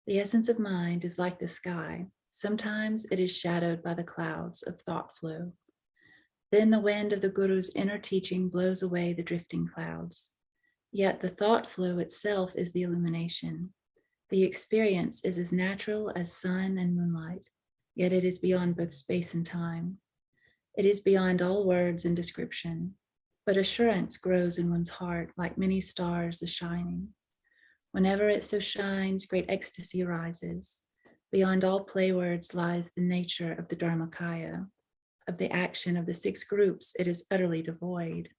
The essence of mind is like the sky. Sometimes it is shadowed by the clouds of thought flow. Then the wind of the guru's inner teaching blows away the drifting clouds. Yet the thought flow itself is the illumination. The experience is as natural as sun and moonlight, yet it is beyond both space and time. It is beyond all words and description, but assurance grows in one's heart like many stars a-shining. Whenever it so shines, great ecstasy arises. Beyond all play words lies the nature of the Dharmakaya. Of the action of the six groups, it is utterly devoid.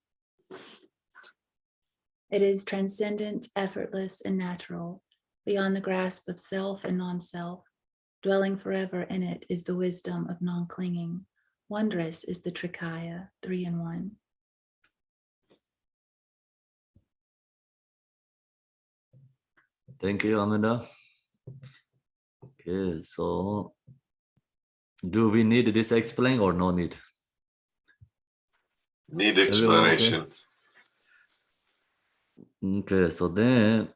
It is transcendent, effortless, and natural, beyond the grasp of self and non-self. Dwelling forever in it is the wisdom of non-clinging. Wondrous is the Trikaya, 3 in 1. Thank you, Amanda. Okay, so do we need this explain or no need? Need explanation. Okay, so then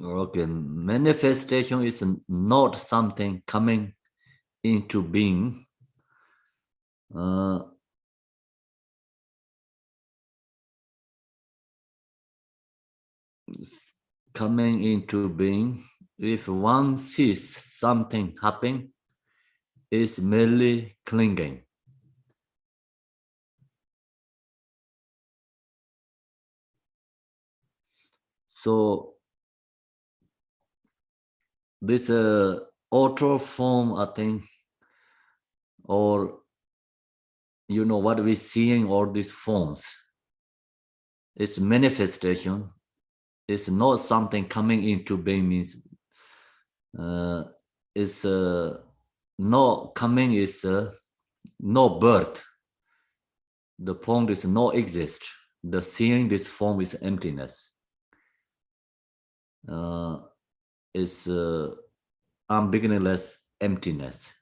okay, manifestation is not something coming into being. Coming into being, if one sees something happen, is merely clinging. So this auto form, I think, or you know what we're seeing, all these forms, it's manifestation. It's not something coming into being, means it's no coming is no birth. The point is no exist. The seeing this form is emptiness. Is unbeginningless emptiness.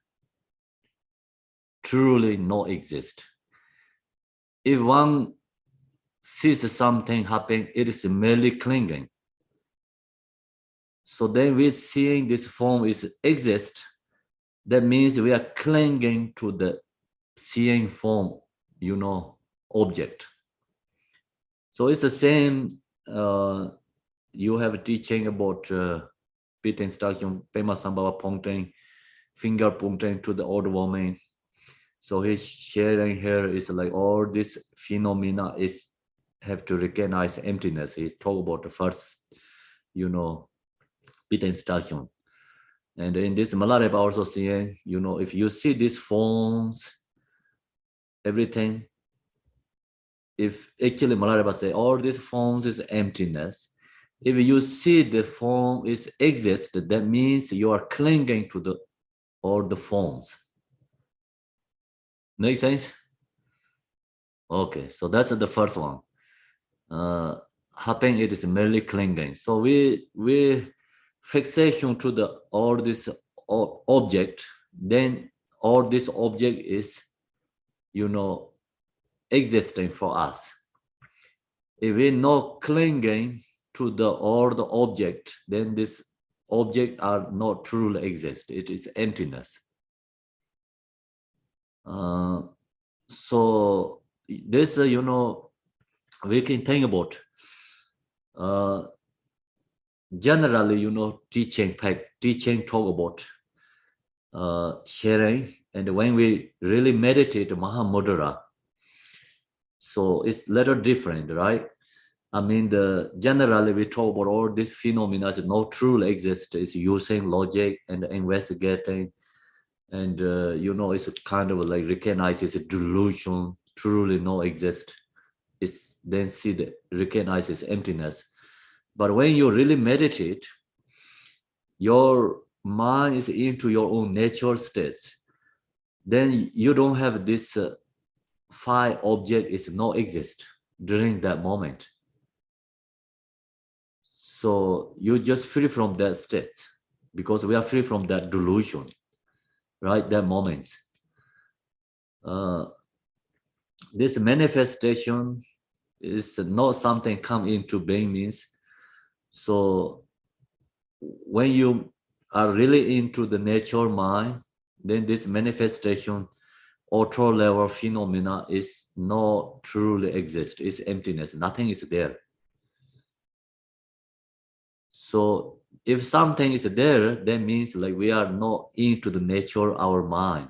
Truly no exist. If one sees something happen, it is merely clinging. So then we're seeing this form is exist. That means we are clinging to the seeing form, you know, object. So it's the same. You have a teaching about pit instruction, Pema Sambhava pointing, finger pointing to the old woman. So he's sharing here is like all this phenomena is have to recognize emptiness. He talk about the first, you know, pit instruction. And in this Milarepa also saying, you know, if you see these forms, everything, if actually Milarepa say all these forms is emptiness, if you see the form is exist, that means you are clinging to all the forms. Make sense? Okay, so that's the first one. Happening, it is merely clinging. So we fixation to all this object, then all this object is, you know, existing for us. If we're not clinging to all the object, then this object are not truly exist. It is emptiness. So this, you know, we can think about generally, you know, teaching talk about sharing, and when we really meditate Mahamudra, so it's little different, right? I mean, generally we talk about all these phenomena that no truly exist. It's using logic and investigating, and you know, it's kind of like recognize it's a delusion, truly no exist. It's then see the recognize its emptiness. But when you really meditate, your mind is into your own natural states. Then you don't have this five object is no exist during that moment. So you just free from that state, because we are free from that delusion, right? That moment. This manifestation is not something come into being means. So when you are really into the natural mind, then this manifestation auto level phenomena is not truly exist. It's emptiness. Nothing is there. So if something is there, that means like we are not into the nature of our mind.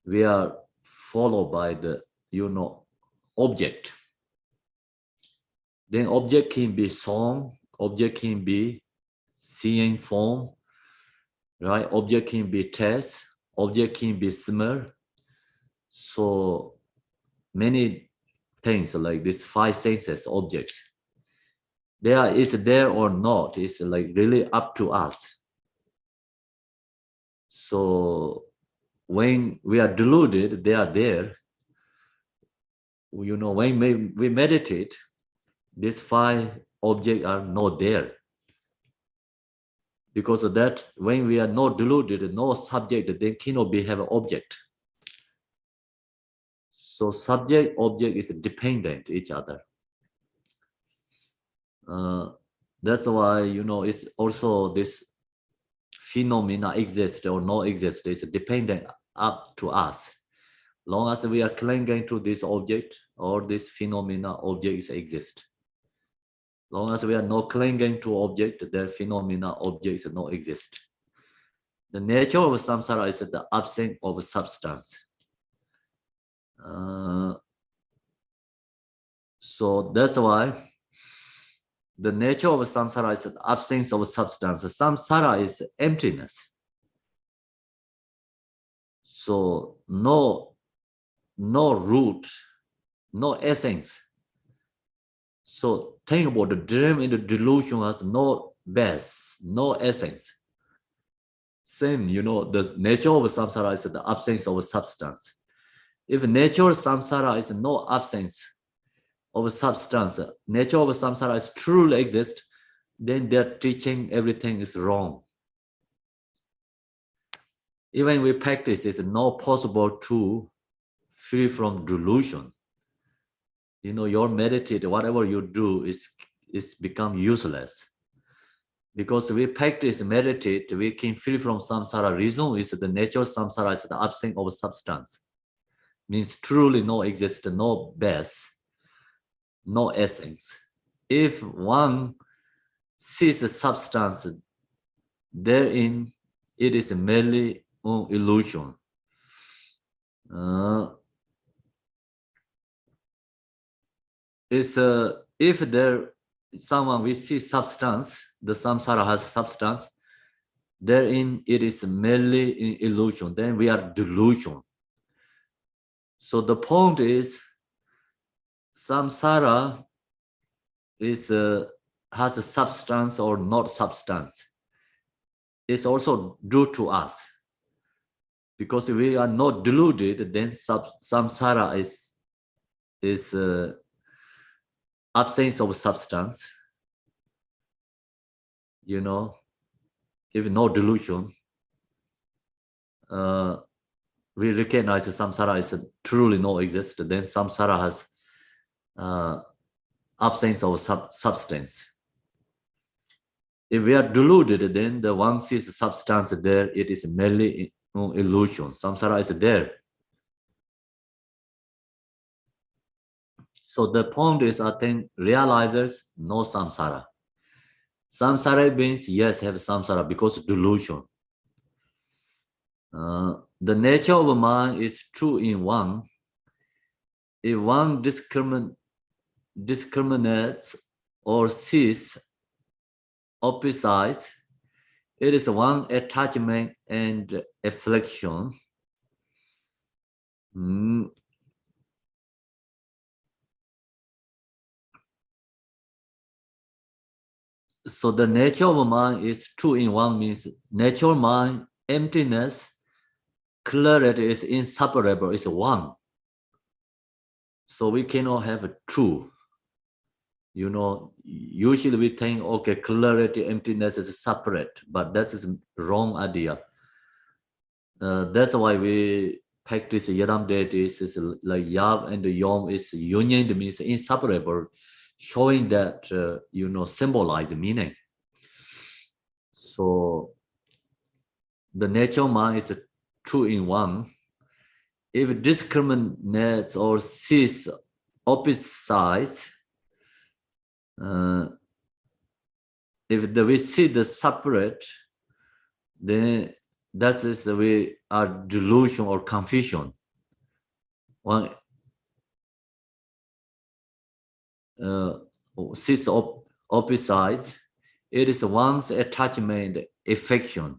We are followed by the, you know, object. Then object can be song, object can be seeing form, right? Object can be taste, object can be smell. So many things like these five senses objects. There is there or not, it's like really up to us. So when we are deluded, they are there. You know, when we meditate, these five objects are not there. Because of that, when we are not deluded, no subject, then cannot be have an object. So subject, object is dependent each other. That's why, you know, it's also this phenomena exist or not exist is dependent up to us. Long as we are clinging to this object or this phenomena, objects exist. Long as we are not clinging to object, their phenomena, objects not exist. The nature of samsara is the absence of substance. So that's why the nature of samsara is the absence of substance. Samsara is emptiness. So no root, no essence. So think about the dream and the delusion has no base, no essence. Same, you know, the nature of samsara is the absence of substance. If nature of samsara is no absence of substance, nature of samsara is truly exist, then their teaching everything is wrong. Even we practice, it's not possible to free from delusion. You know, your meditate, whatever you do is become useless. Because we practice meditate, we can free from samsara. Reason is the nature of samsara is the absence of substance. Means truly no exist, no base, no essence. If one sees a substance, therein it is merely an illusion. If there someone we see substance, the samsara has substance, therein it is merely in illusion, then we are delusion. So the point is, samsara is has a substance or not substance. It's also due to us. Because if we are not deluded, then samsara is absence of substance. You know, if no delusion, we recognize that samsara is truly no exist, then samsara has absence of substance. If we are deluded, then the one sees substance there, it is merely illusion. Samsara is there. So the point is, I think, realizers, no samsara. Samsara means, yes, have samsara because delusion. The nature of mind is two in one. If one discriminates or sees opposites, it is one attachment and affliction. So the nature of mind is two in one, means natural mind, emptiness, clarity is inseparable, is one. So we cannot have two. You know, usually we think, okay, clarity, emptiness is separate, but that is wrong idea. That's why we practice Yadam deities, is like Yav and Yom is union, means inseparable, showing that, you know, symbolize the meaning. So the nature of mind is two in one. If it discriminates or sees opposite sides, if we see the separate, then that is we are delusion or confusion. One sees opposite sides, it is one's attachment, affection.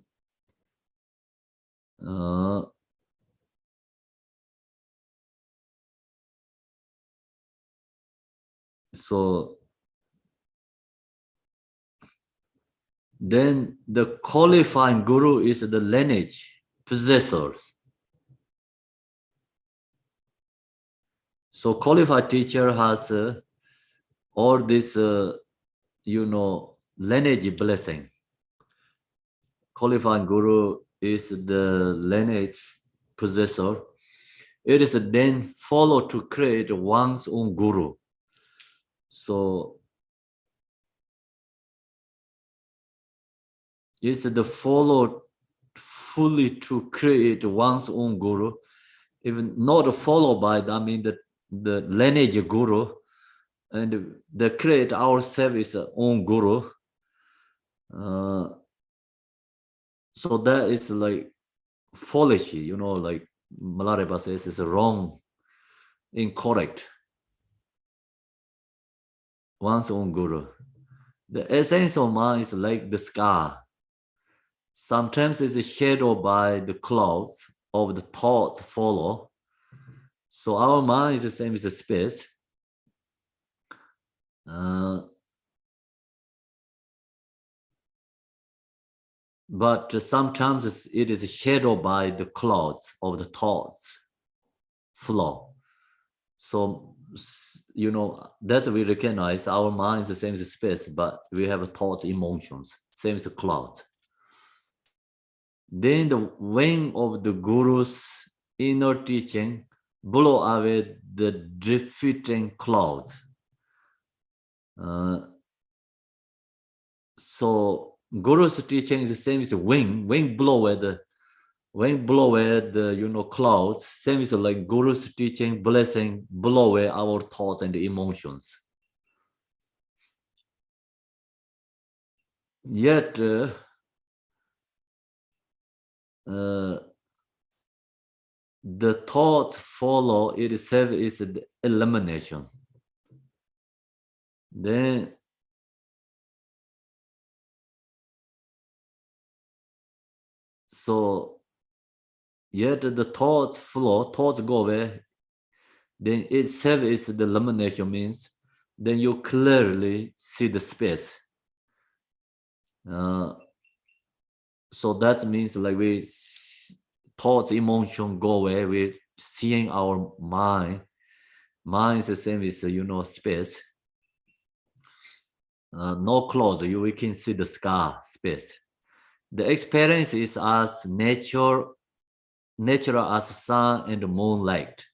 So then the qualifying guru is the lineage possessors. So qualified teacher has all this, you know, lineage blessing. Qualifying guru is the lineage possessor. It is then followed to create one's own guru. So it's the followed fully to create one's own guru. Even not followed by, I mean, the lineage guru, and the create ourselves is our own guru. So that is like foolish, you know, like Milarepa says, is wrong, incorrect. One's own guru. The essence of mind is like the sky. Sometimes it's shadowed by the clouds of the thoughts follow. So our mind is the same as a space. But sometimes it is shadowed by the clouds of the thoughts flow. So, you know, that's we recognize our mind is the same as space, but we have thoughts, emotions, same as a cloud. Then the wing of the guru's inner teaching blow away the drifting clouds. So guru's teaching is the same as a wing blow at the you know, clouds, same as like guru's teaching, blessing, blow away our thoughts and emotions. Yet the thoughts follow itself is the elimination. Then So yet the thoughts flow, thoughts go away, then itself is the elimination, means then you clearly see the space. So that means like thoughts, emotion go away, we're seeing our mind. Mind is the same as, space. No clothes, we can see the sky, space. The experience is as natural as sun and moonlight.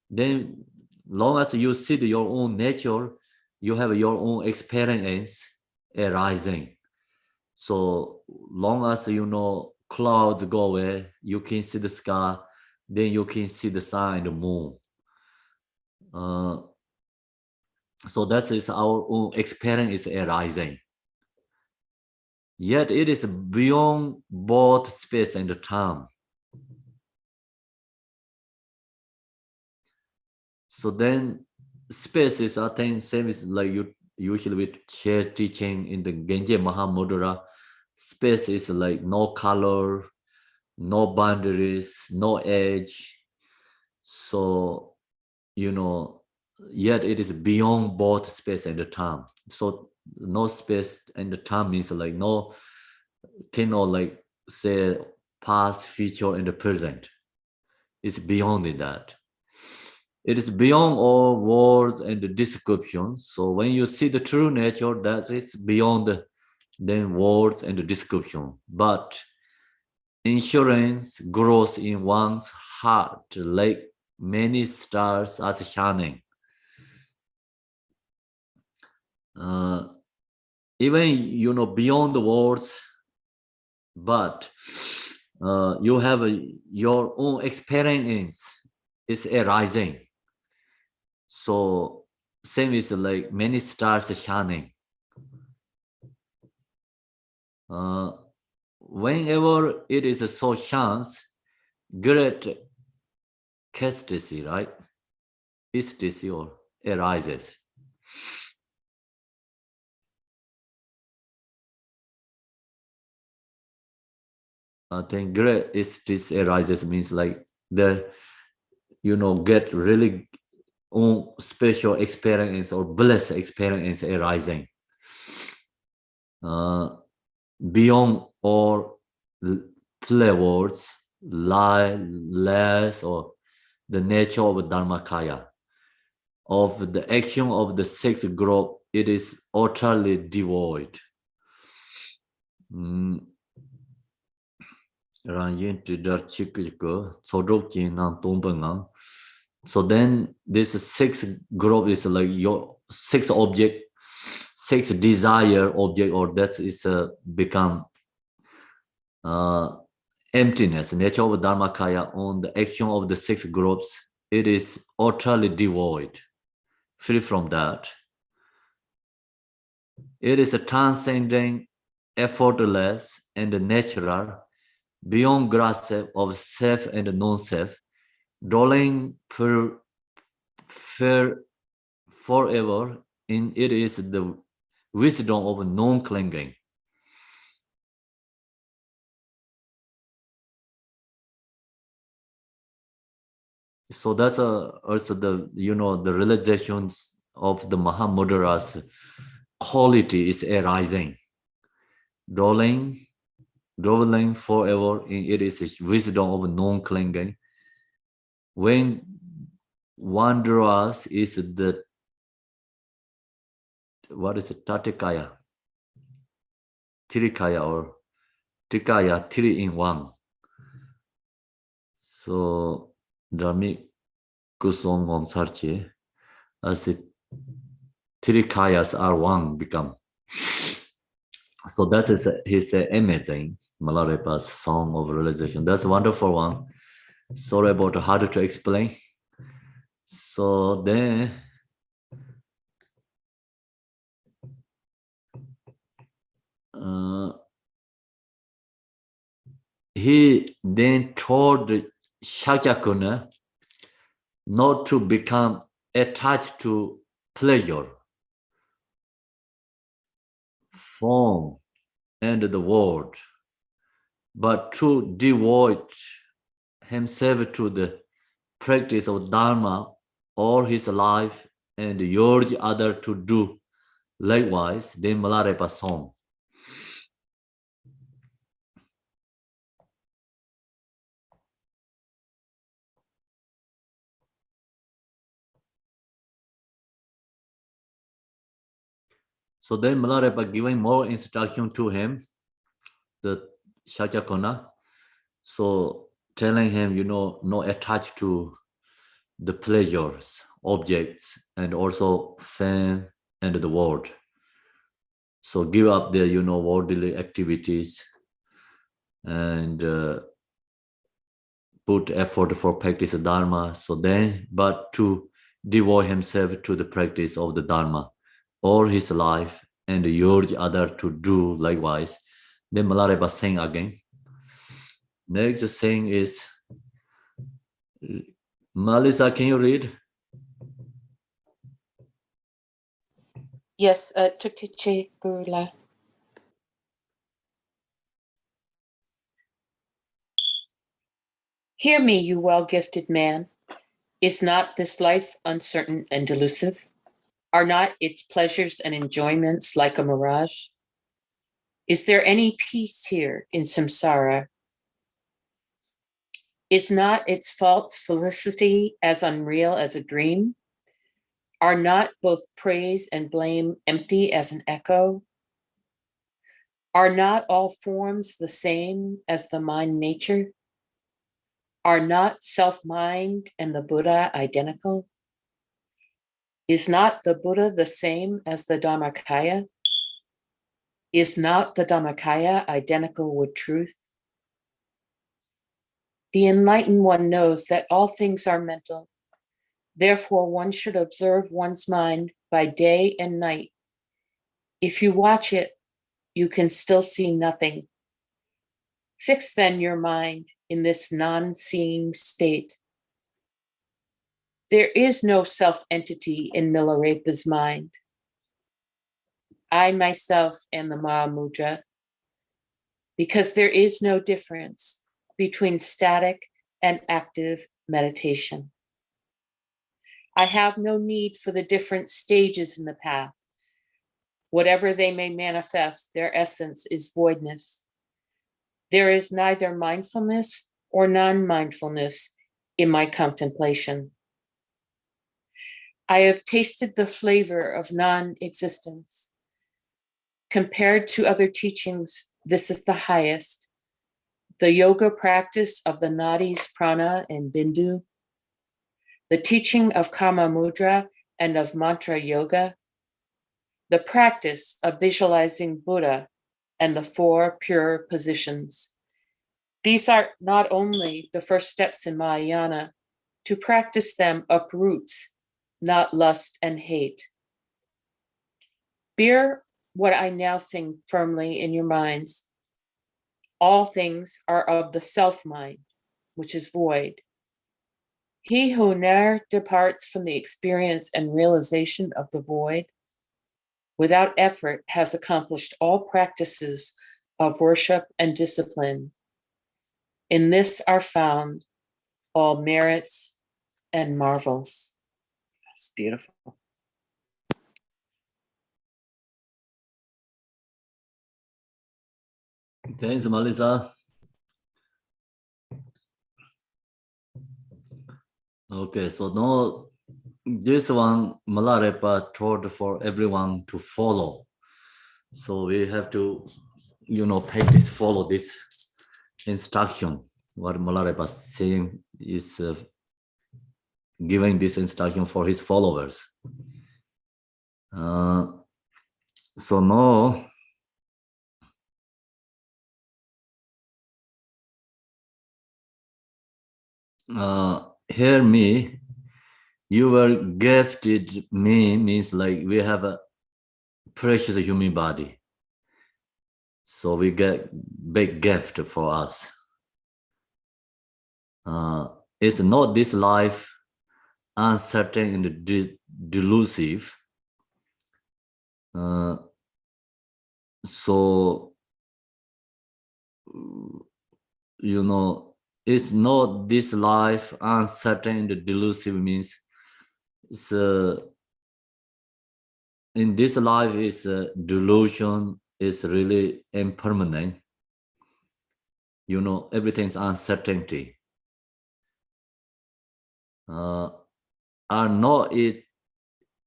Then long as you see your own nature, you have your own experience arising. So long as clouds go away, you can see the sky, then you can see the sun and the moon. So that is our own experience is arising. Yet it is beyond both space and time. So then space is, I think, same as like you usually with share teaching in the Genji Mahamudra. Space is like no color, no boundaries, no edge. So, yet it is beyond both space and the time. So no space and the time means like no, cannot like say past, future, and the present. It's beyond that. It is beyond all words and the descriptions. So when you see the true nature, that is beyond then words and the description. But insurance grows in one's heart like many stars as shining. Even beyond the words, but you have your own experience is arising. So same is like many stars shining. Whenever it is so chance, great ecstasy, right? Ecstasy or arises. I think great ecstasy arises means like get really own special experience or blessed experience arising. Beyond all play words, lie, less, or the nature of Dharmakaya. Of the action of the sixth group, it is utterly devoid. So then this sixth group is like your sixth object, sixth desire object, or that is become emptiness, nature of Dharmakaya on the action of the six groups. It is utterly devoid, free from that. It is a transcending, effortless, and natural, beyond grasp of self and non-self, dwelling forever in it is the wisdom of non-clinging. So that's also the the realizations of the Mahamudras quality is arising, dwelling forever in it is wisdom of non-clinging. When wanderers is the what is it, Tatikaya, Tirikaya or Trikaya, 3 in 1. So Dharmic Kusong Om Sarche, as it Tirikayas are one become. So that is his amazing Milarepa's song of realization. That's a wonderful one. Sorry about hard to explain. So then he then told Shakyamuni not to become attached to pleasure, form, and the world. but to devote himself to the practice of Dharma all his life and urge others to do likewise, then Milarepa song. So then Milarepa giving more instruction to him, the Shachakona. So telling him, not attached to the pleasures, objects, and also fame and the world. So give up their, worldly activities and put effort for practice of Dharma. So then, but to devote himself to the practice of the Dharma all his life and urge others to do likewise. Then Milarepa saying again. Next thing is, Melissa, can you read? Yes, Tuktiche Gurula. Hear me, you well-gifted man. Is not this life uncertain and delusive? Are not its pleasures and enjoyments like a mirage? Is there any peace here in Samsara? Is not its false felicity as unreal as a dream? Are not both praise and blame empty as an echo? Are not all forms the same as the mind nature? Are not self-mind and the Buddha identical? Is not the Buddha the same as the Dharmakaya? Is not the Dharmakaya identical with truth? The enlightened one knows that all things are mental. Therefore, one should observe one's mind by day and night. If you watch it, you can still see nothing. Fix then your mind in this non-seeing state. There is no self-entity in Milarepa's mind. I myself am the Mahamudra, because there is no difference between static and active meditation. I have no need for the different stages in the path. Whatever they may manifest, their essence is voidness. There is neither mindfulness or non-mindfulness in my contemplation. I have tasted the flavor of non-existence. Compared to other teachings, this is the highest. The yoga practice of the nadis, prana, and bindu, the teaching of karma mudra and of mantra yoga, the practice of visualizing Buddha and the 4 pure positions. These are not only the first steps in Mahayana. To practice them uproots, not lust and hate. Bear what I now sing firmly in your minds. All things are of the self-mind, which is void. He who ne'er departs from the experience and realization of the void, without effort has accomplished all practices of worship and discipline. In this are found all merits and marvels. That's beautiful. Thanks, Melissa. Okay, so now this one Milarepa told for everyone to follow. So we have to, practice, follow this instruction. What Milarepa is saying is giving this instruction for his followers. So now, hear me, you were gifted me means like we have a precious human body. So we get big gift for us. It's not this life uncertain and delusive. So you know, it's not this life uncertain and delusive means it's in this life is delusion is really impermanent. You know, everything's uncertainty. Are not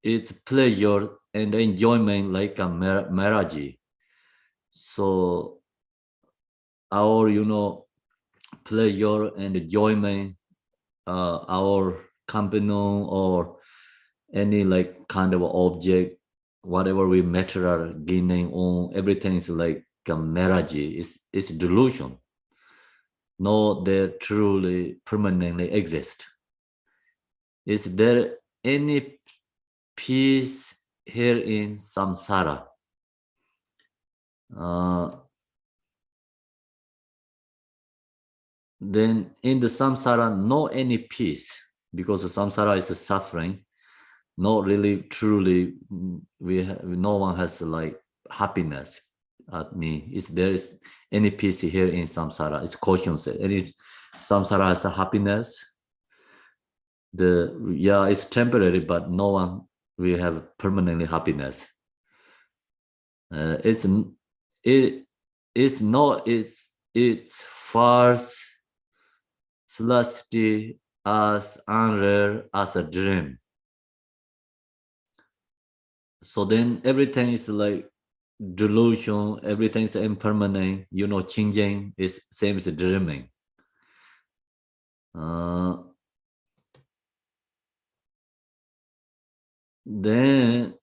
it's pleasure and enjoyment like a mirage. So our, you know, pleasure and enjoyment, our companion or any like kind of object, whatever we material gaining on, everything is like a mirage. It's delusion. No, they truly permanently exist. Is there any peace here in samsara? Then in the samsara, no any peace, because the samsara is a suffering. Not really, truly, no one has like happiness. At me, is there is any peace here in samsara? It's conscious. Any samsara has a happiness. It's temporary, but no one will have permanently happiness. It's false, flusty, as unreal as a dream. So then everything is like delusion, everything is impermanent, you know, changing is same as dreaming. Then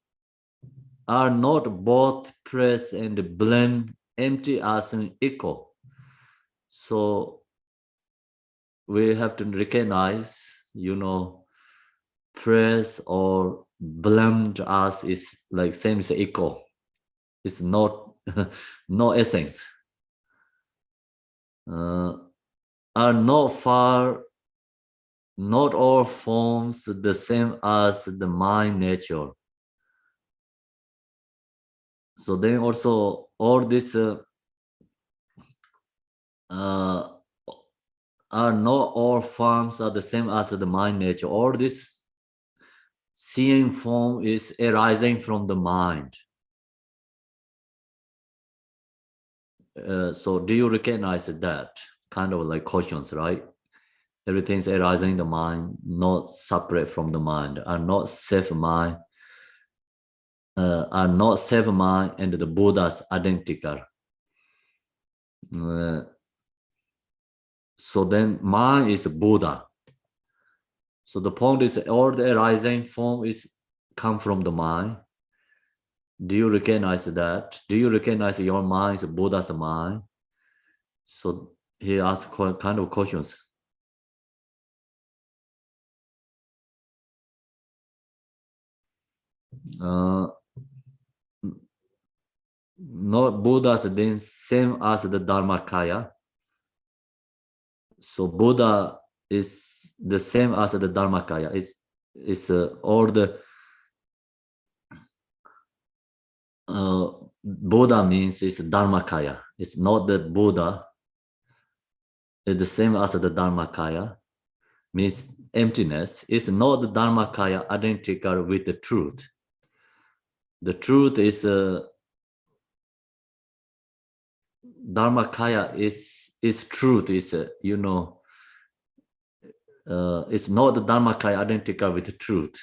are not both praise and blame empty as an echo. So we have to recognize, you know, praise or blamed us is like same as echo. It's not no essence. Are not far, not all forms the same as the mind nature. So then also all this are not all forms are the same as the mind nature. All this seeing form is arising from the mind. So do you recognize that kind of like cautions, right? Everything's arising in the mind, not separate from the mind, are not self-mind, are not self-mind and the Buddha's identical. So then mind is Buddha. So the point is all the arising form is come from the mind. Do you recognize that? Do you recognize your mind is Buddha's mind? So he asks kind of questions. Not Buddha's then same as the Dharmakaya. So Buddha is the same as the Dharmakaya. It's all the Buddha means it's Dharmakaya. It's not the Buddha. It's the same as the Dharmakaya. Means emptiness. It's not the Dharmakaya identical with the truth. The truth is Dharmakaya is truth. Is you know. It's not the Dharmakaya identical with the truth.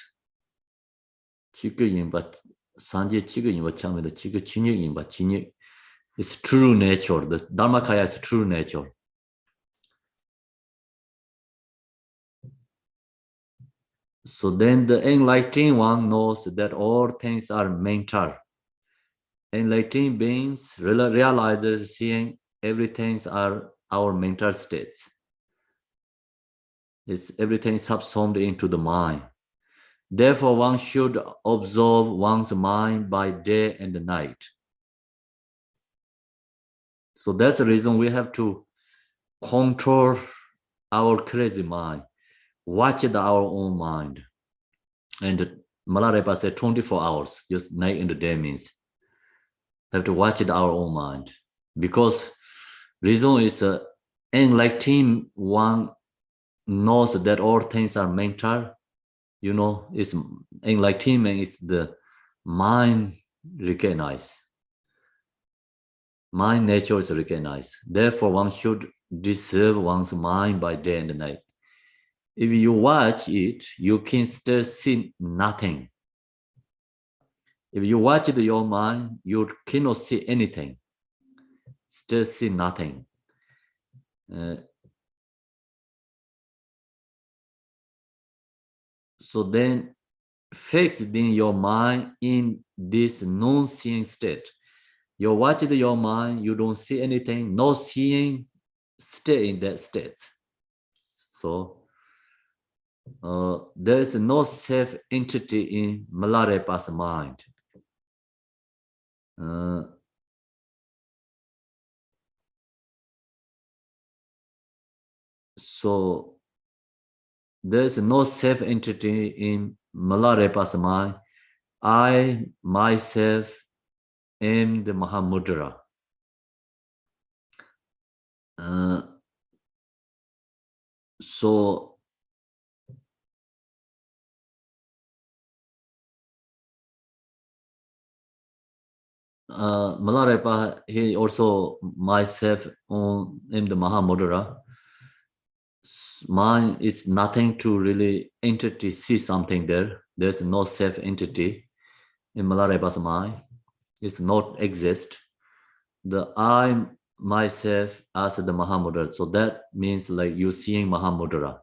It's true nature. The Dharmakaya is true nature. So then the enlightened one knows that all things are mental. Enlightened beings realizes seeing everything are our mental states. It's everything subsumed into the mind. Therefore, one should observe one's mind by day and night. So that's the reason we have to control our crazy mind, watch our own mind. And Milarepa said 24 hours, just night and day means have to watch our own mind. Because reason is enlightened one knows that all things are mental. You know, it's enlightenment is the mind recognized. Mind nature is recognized. Therefore, one should disturb one's mind by day and night. If you watch it, you can still see nothing. If you watch your mind, you cannot see anything. Still see nothing. So then, fixed in your mind in this non-seeing state. You watch your mind, you don't see anything, no seeing, stay in that state. So there is no self-entity in Milarepa's mind. So there is no self-entity in Milarepa's mind. I, myself, am the Mahamudra. So Milarepa, he also myself am the Mahamudra. Mind is nothing to really entity see something there. There's no self entity in Milarepa's mind. It's not exist. The I myself as the Mahamudra. So that means like you seeing Mahamudra.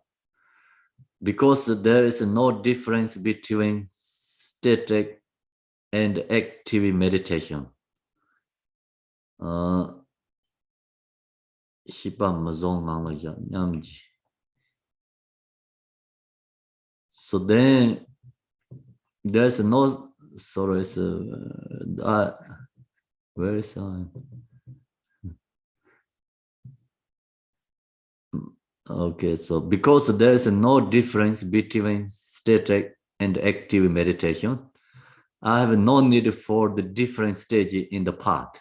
Because there is no difference between static and active meditation. So then there's no, sorry, where is I? Okay, so because there is no difference between static and active meditation, I have no need for the different stage in the path.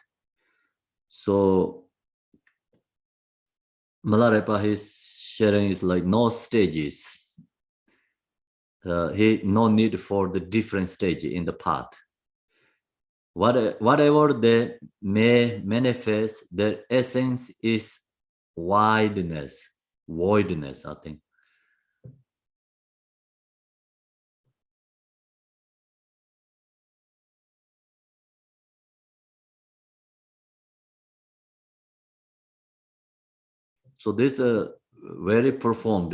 So Milarepa, his sharing is like no stages. He no need for the different stage in the path. Whatever they may manifest, their essence is wideness, voidness, I think. So this very profound.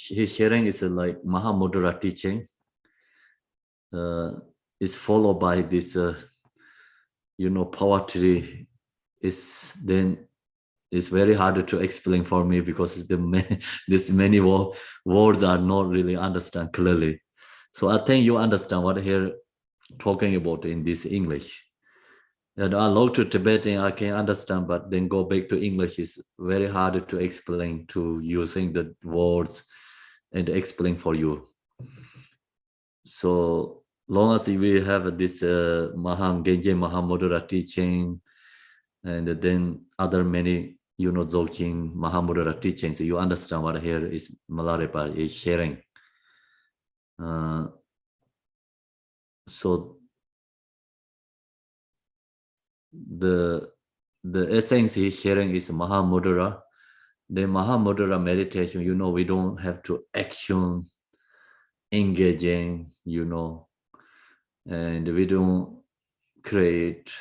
His sharing is like Mahamudra teaching. Is followed by this, poetry. Is then it's very hard to explain for me because this many words are not really understand clearly. So I think you understand what here talking about in this English. And I love to Tibetan, I can understand, but then go back to English is very hard to explain to using the words and explain for you. So long as we have this Genje Mahamudra teaching, and then other many, Dzogchen Mahamudra teachings, you understand what here is Milarepa is sharing. So the essence he's sharing is Mahamudra. The Mahamudra meditation, we don't have to action, engaging, and we don't create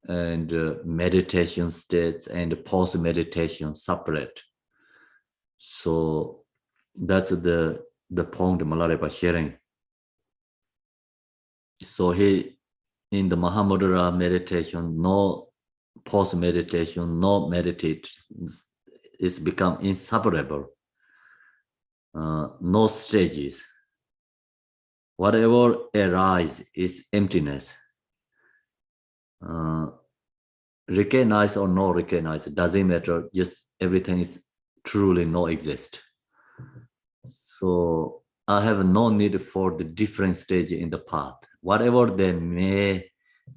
and meditation states and post-meditation separate. So that's the point Milarepa sharing. So he, in the Mahamudra meditation, no post-meditation, no meditate, it's become inseparable. No stages. Whatever arises is emptiness. Recognize or not recognize, it doesn't matter, just everything is truly no exist. So I have no need for the different stage in the path. Whatever they may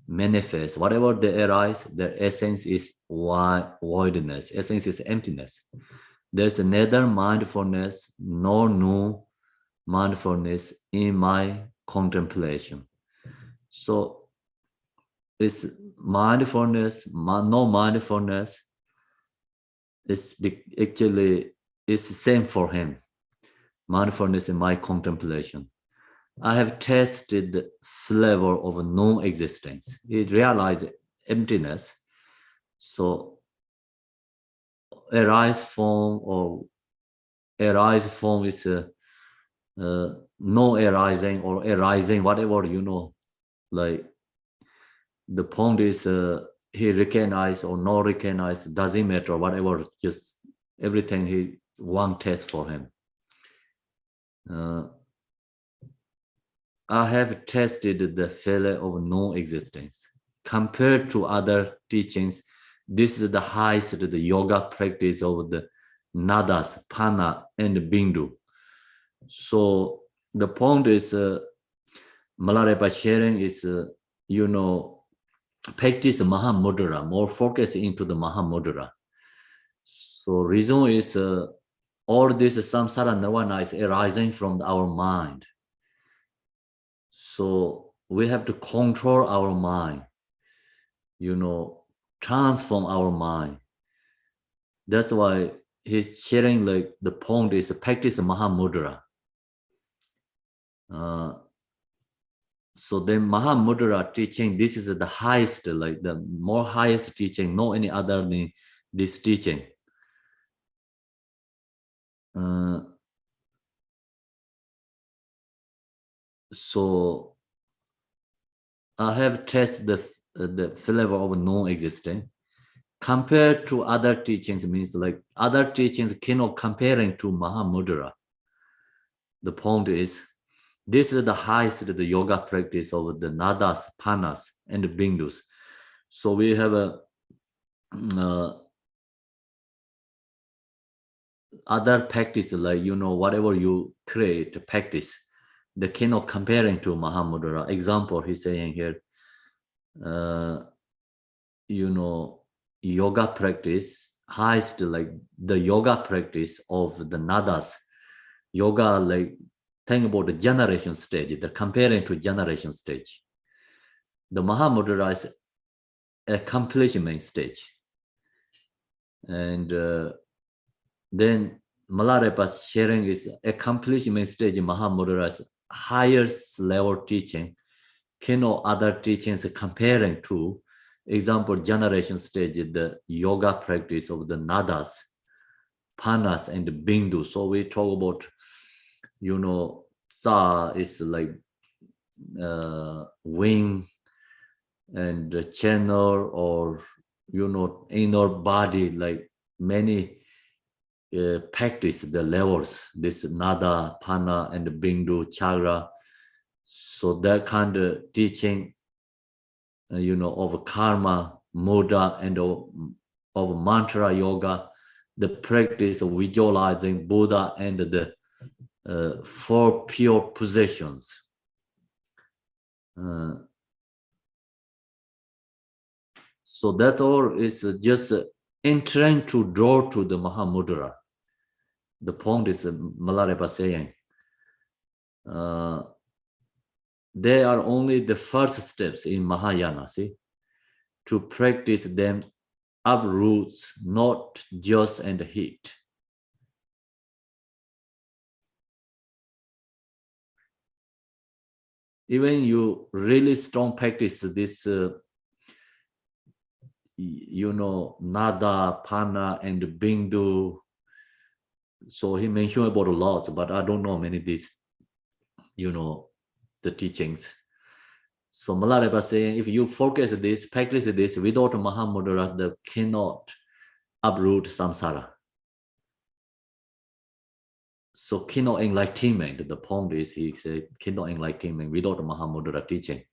manifest, whatever they arise, their essence is voidness. Essence is emptiness. There's neither mindfulness nor no mindfulness in my contemplation. So it's mindfulness, no mindfulness is actually is the same for him. Mindfulness in my contemplation. I have tasted the flavor of non-existence. He realized emptiness. So arise form is no arising or arising, whatever, like the point is he recognize or no recognize, doesn't matter, whatever, just everything he one test for him. I have tested the failure of non-existence. Compared to other teachings, this is the highest the yoga practice of the nadas, pana, and bindu. So the point is, Milarepa sharing is, practice Mahamudra, more focus into the Mahamudra. So reason is, all this samsara nirvana is arising from our mind. So we have to control our mind, transform our mind. That's why he's sharing like the point is practice Mahamudra. So then Mahamudra teaching, this is the highest, like the more highest teaching, no any other than this teaching. So I have tested the flavor of non-existent. Compared to other teachings means like other teachings cannot comparing to Mahamudra. The point is, this is the highest the yoga practice of the nadas, panas, and bindus. So we have a other practice, like whatever you create practice, they cannot comparing to Mahamudra. Example he's saying here, yoga practice highest, like the yoga practice of the nadas, yoga, like think about the generation stage, the comparing to generation stage. The Mahamudra is accomplishment stage. And then Milarepa's sharing is accomplishment stage. Mahamudra is highest level teaching, cannot other teachings comparing to. Example, generation stage, the yoga practice of the nadas, panas, and bindu. So we talk about, sa is like wing and the channel, or inner body, like many practice the levels, this nada, pana, and bindu, chakra. So that kind of teaching, of karma, mudra, and of mantra yoga, the practice of visualizing Buddha and the four pure possessions. So that's all is just entering to draw to the Mahamudra. The point is Milarepa saying, they are only the first steps in Mahayana, see? To practice them uproots, not just and heat. Even you really strong practice this, nada, pana, and bindu. So he mentioned about a lot, but I don't know many of these, the teachings. So Milarepa saying, if you focus this, practice this without Mahamudra, they cannot uproot samsara. So cannot enlightenment. The point is, he said, cannot enlightenment without Mahamudra teaching.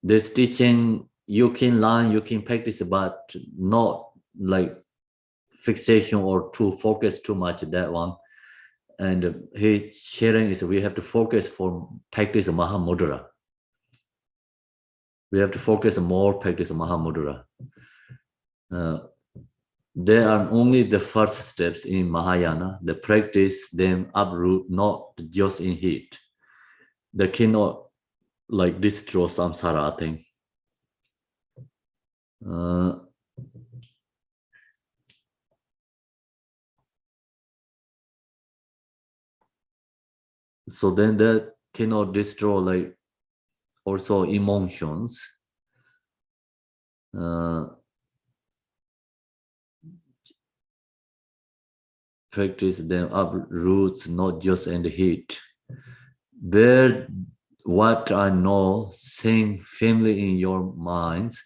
This teaching you can learn, you can practice, but not like fixation or to focus too much that one. And his sharing is we have to focus for practice Mahamudra. We have to focus more, practice Mahamudra. They are only the first steps in Mahayana. The practice them uproot, not just in heat. They cannot like destroy samsara, I think. So then that cannot destroy like also emotions. Practice them uproots, not just in the heat. Bear what I know, sing firmly in your minds.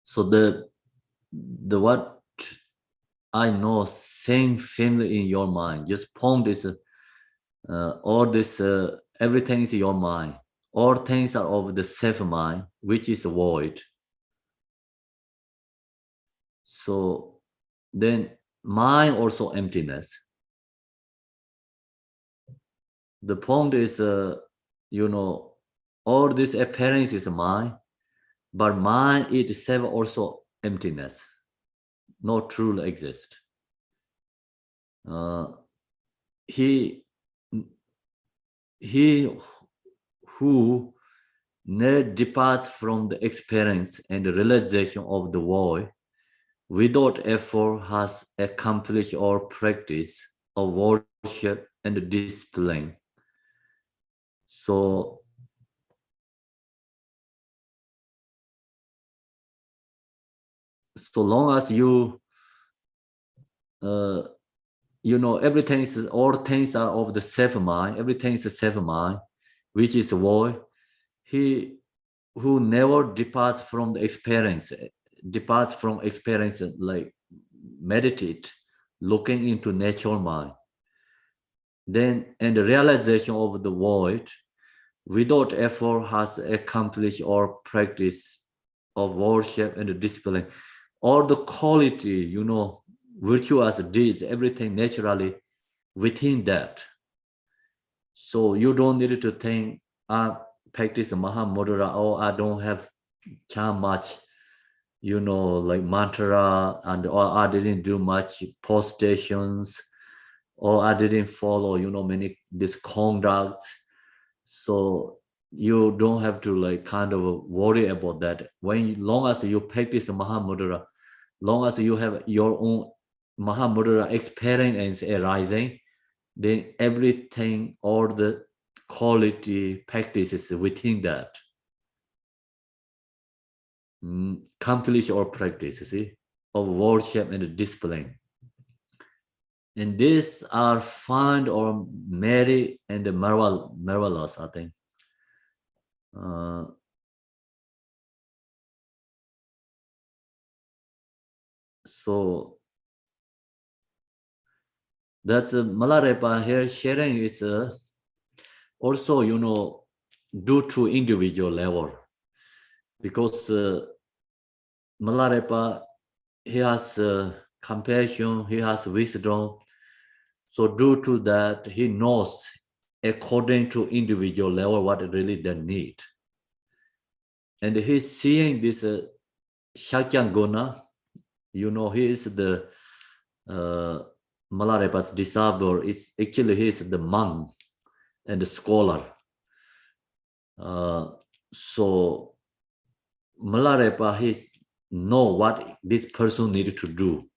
So the what I know, sing firmly in your mind. Just pond this, all this, everything is in your mind. All things are of the self mind, which is void. So then mind also emptiness. The point is, you know, all this appearance is mind, but mind itself also emptiness, not truly exist. He who never departs from the experience and the realization of the void without effort has accomplished or practice of worship and discipline. So long as you you know, everything is, all things are of the self mind, everything is a self mind, which is void. He who never departs from the experience, like meditate, looking into natural mind, then and the realization of the void without effort has accomplished or practice of worship and discipline, all the quality, you know, virtuous deeds, everything naturally within that. So you don't need to think, I practice Mahamudra, or I don't have chant much, you know, like mantra, and or I didn't do much postations, or I didn't follow, you know, many these conducts. So you don't have to like kind of worry about that. Long as you practice Mahamudra, long as you have your own Mahamudra experience arising, then everything, all the quality practices within that accomplish or practice, see, of worship and discipline. And these are found or merry and marvelous, I think. So that's Milarepa here sharing is also, you know, due to individual level, because Milarepa, he has compassion, he has wisdom. So due to that, he knows according to individual level what really they need. And he's seeing this Shakyanguna, you know, he is the Milarepa's disciple. It's actually he is the monk and the scholar. So Milarepa, he know what this person needed to do,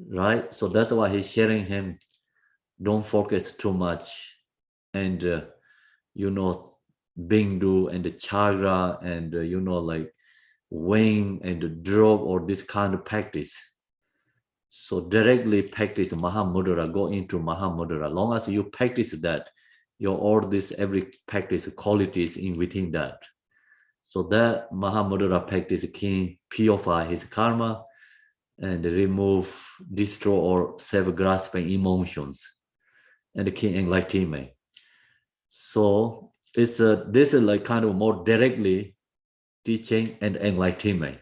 right? So that's why he's sharing him. Don't focus too much, and you know, Bindu and the Chagra and you know, like wing and the drop or this kind of practice. So directly practice Mahamudra, go into Mahamudra. Long as you practice that, your all this every practice qualities in within that. So that Mahamudra practice can purify his karma and remove, destroy or self-grasping emotions and can enlightenment. So it's this is like kind of more directly teaching and enlightenment.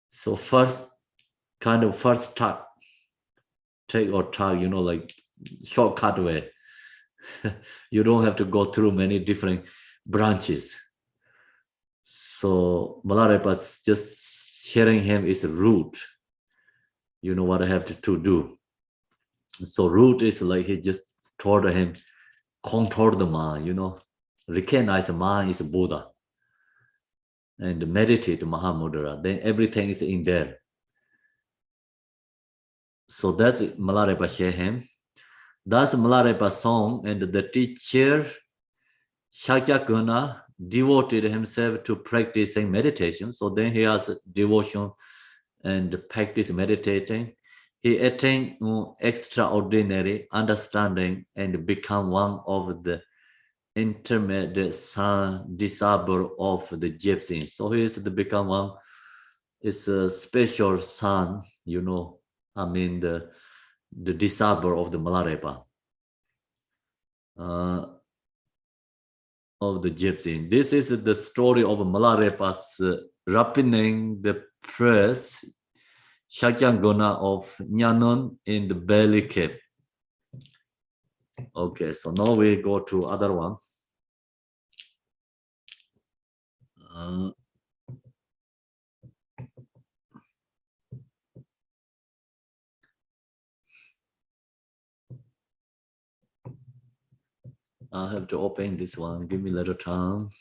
So first take or tag, you know, like shortcut way. You don't have to go through many different branches. So Milarepa just sharing him is root. You know what I have to do. So root is like he just told him, control the mind, you know, recognize the mind is Buddha. And meditate Mahamudra, then everything is in there. So that's Milarepa share him. That's Milarepa song, and the teacher Shakyaguna devoted himself to practicing meditation. So then he has devotion and practice meditating. He attained extraordinary understanding and become one of the intermediate son disciple of the gypsies. So he is to become one, is a special son, you know, I mean the disciple of the Milarepa. Of the gypsy. This is the story of Milarepa's ripening the press Shakyaguna of Nyanon in the belly cave. Okay, so now we go to other one. I have to open this one. Give me a little time.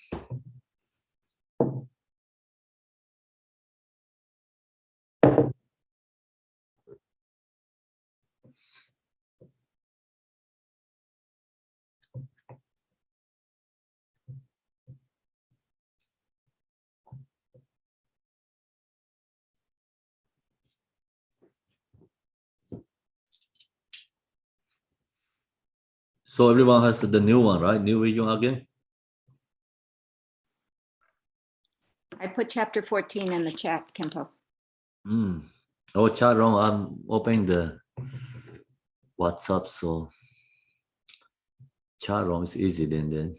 So everyone has the new one, right? New vision again? I put chapter 14 in the chat, Kempo. Oh, chat room, I'm opening the WhatsApp, so chat room is easy then.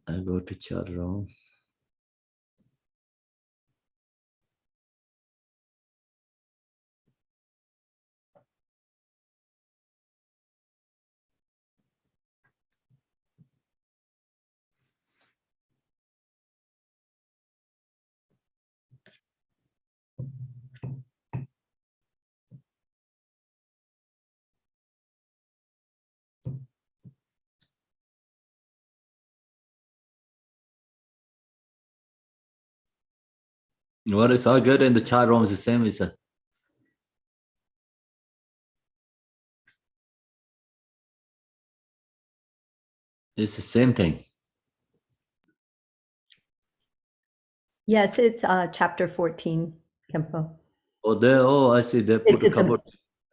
I go to chat room. Well, it's all good, and the chat room is the same. It's the same thing. Yes, it's chapter 14, Kempo. Oh, there. Oh, I see. They put It's a at couple.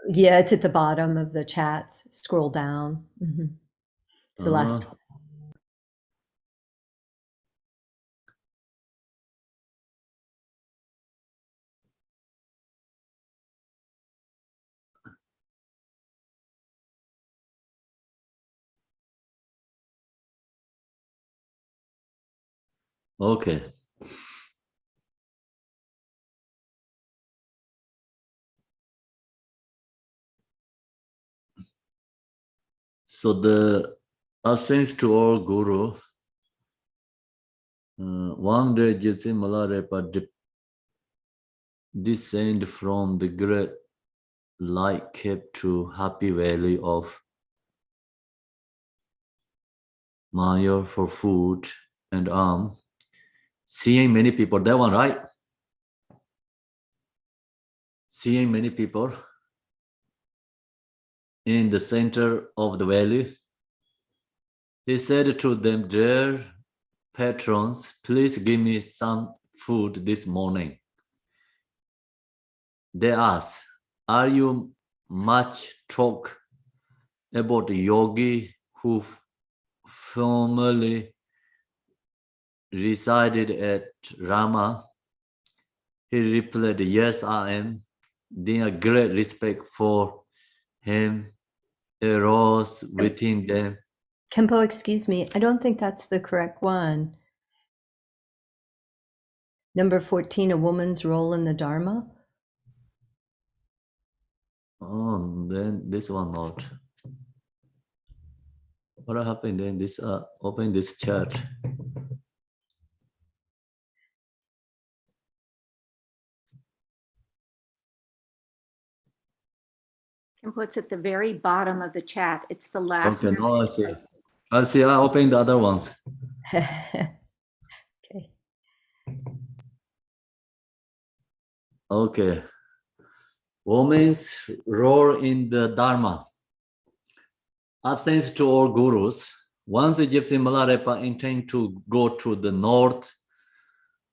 Yeah, it's at the bottom of the chats. Scroll down. It's the last one. Okay. So the thanks to our guru. One day, Jitsi Milarepa descend from the great light cave to happy valley of Maya for food and seeing many people. That one, right? Seeing many people in the center of the valley. He said to them, dear patrons, please give me some food this morning. They asked, are you much talk about the yogi who formerly resided at Rama? He replied, yes, I am. Then a great respect for him arose within them. Kempo, excuse me. I don't think that's the correct one. Number 14, a woman's role in the Dharma. Oh, then this one not. What happened then? This open this chat. Kimberla, it's at the very bottom of the chat. It's the last Okay, now I see. message. I see. I open the other ones. Okay. Okay. Women's role in the Dharma. Absence to all gurus. Once Egyptian Milarepa intended to go to the north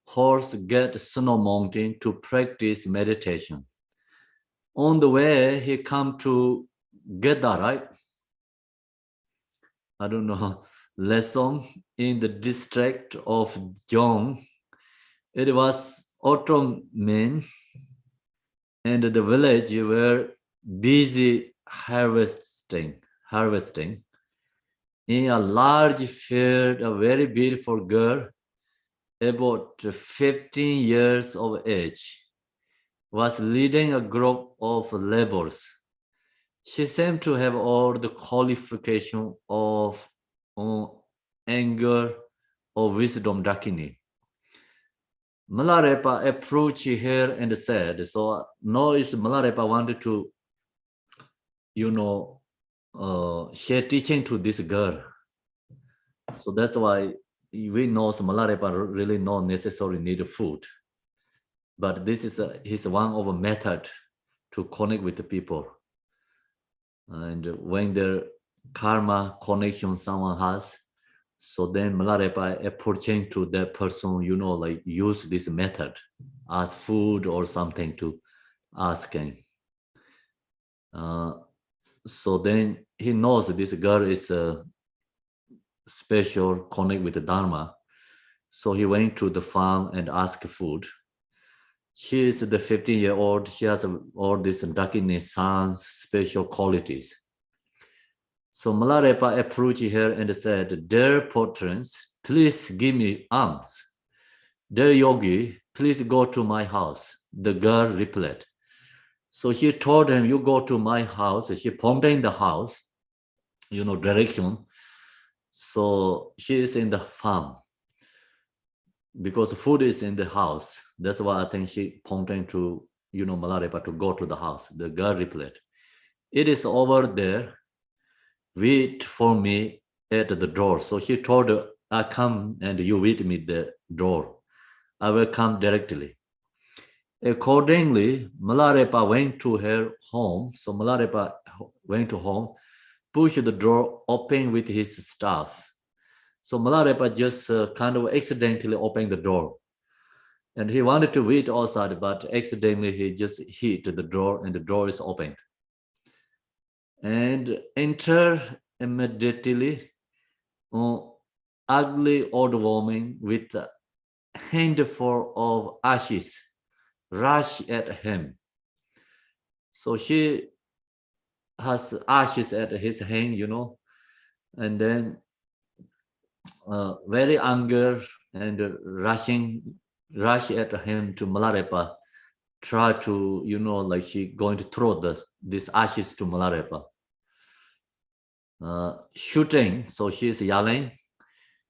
Horse Get Snow Mountain to practice meditation. On the way, he come to Gedda, right? I don't know, lesson in the district of Jong. It was autumn, and the village were busy harvesting. In a large field, a very beautiful girl, about 15 years of age, was leading a group of laborers. She seemed to have all the qualification of anger or wisdom dakini. Milarepa approached her and said, so now is Milarepa wanted to, share teaching to this girl. So that's why we know Milarepa really not necessarily need food. But this is his one of a method to connect with the people. And when the karma connection someone has, so then Milarepa approaching to that person, like use this method as food or something to asking. So then he knows this girl is a special connect with the Dharma. So he went to the farm and asked food. She is the 15-year-old. She has all these Dakini San's special qualities. So Milarepa approached her and said, "Dear patrons, please give me alms. Dear yogi, please go to my house." The girl replied. So she told him, "You go to my house." She pointed in the house, direction. So she is in the farm because food is in the house. That's why I think she pointed to, Milarepa to go to the house. The girl replied, "It is over there. Wait for me at the door." So she told her, "I come and you wait me at the door. I will come directly." Accordingly, Milarepa went to her home. So Milarepa went to home, pushed the door open with his staff. So Milarepa just kind of accidentally opened the door. And he wanted to wait outside, but accidentally he just hit the door and the door is opened. And enter immediately ugly old woman with a handful of ashes rush at him. So she has ashes at his hand, and then very anger and rush at him to Milarepa, try to, like she going to throw these ashes to Milarepa. Shooting, so she is yelling,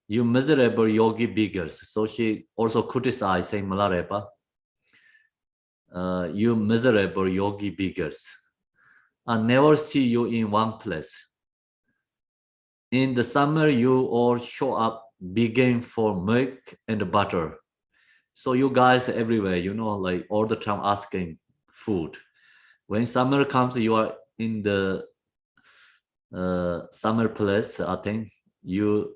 "You miserable yogi beggars." So she also criticized, saying, "Milarepa, you miserable yogi beggars, I never see you in one place. In the summer, you all show up begging for milk and butter. So you guys everywhere, like all the time asking food. When summer comes, you are in the summer place. I think you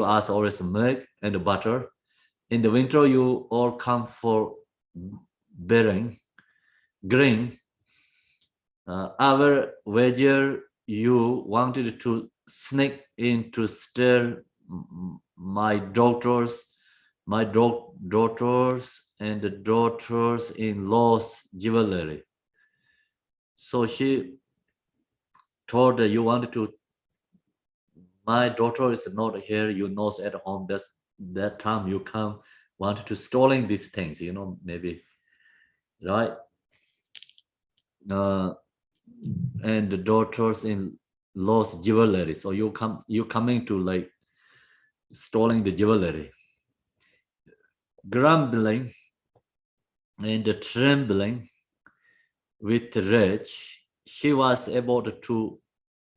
ask always milk and butter. In the winter, you all come for bearing grain. Our wager, you wanted to sneak in to steal my daughters and the daughters-in-law's jewelry. So she told her, "You wanted to, my daughter is not here, at home. That's that time you come, wanted to stealing these things, maybe, right?" and the daughters in lost jewelry. So you coming to like stealing the jewelry, grumbling and trembling with rage. She was able to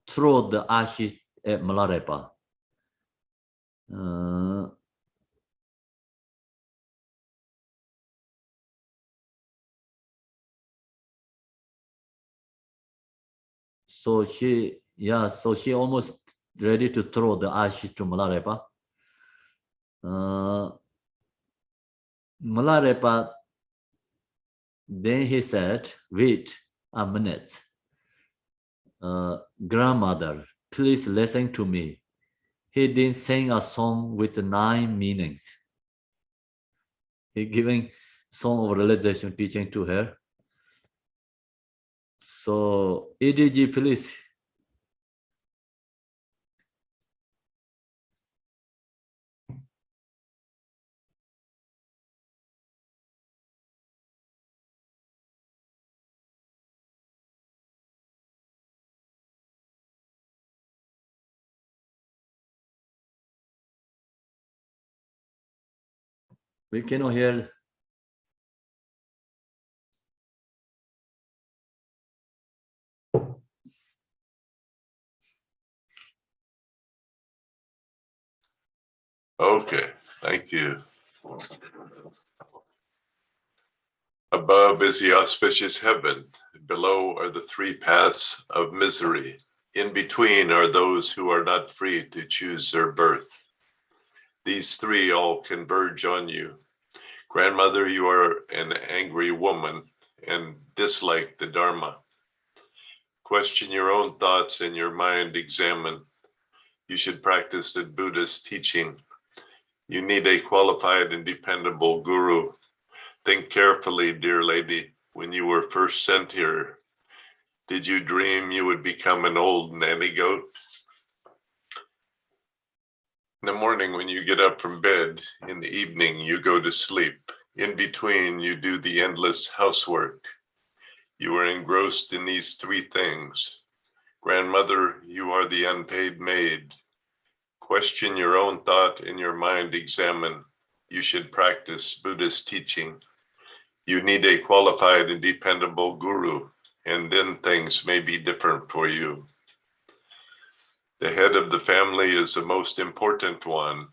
throw the ashes at Milarepa. So she almost ready to throw the ashes to Milarepa. Milarepa, then he said, wait a minute. Grandmother, please listen to me. He didn't sing a song with 9 meanings. He giving song of realization teaching to her. So EDG, please. We cannot hear. Okay, thank you. Above is the auspicious heaven. Below are the 3 paths of misery. In between are those who are not free to choose their birth. These 3 all converge on you. Grandmother, you are an angry woman and dislike the Dharma. Question your own thoughts and your mind examine. You should practice the Buddha's teaching. You need a qualified and dependable guru. Think carefully, dear lady, when you were first sent here. Did you dream you would become an old nanny goat? In the morning when you get up from bed, in the evening you go to sleep. In between you do the endless housework. You are engrossed in these 3 things. Grandmother, you are the unpaid maid. Question your own thought and your mind examine. You should practice Buddha's teaching. You need a qualified and dependable guru, and then things may be different for you. The head of the family is the most important one.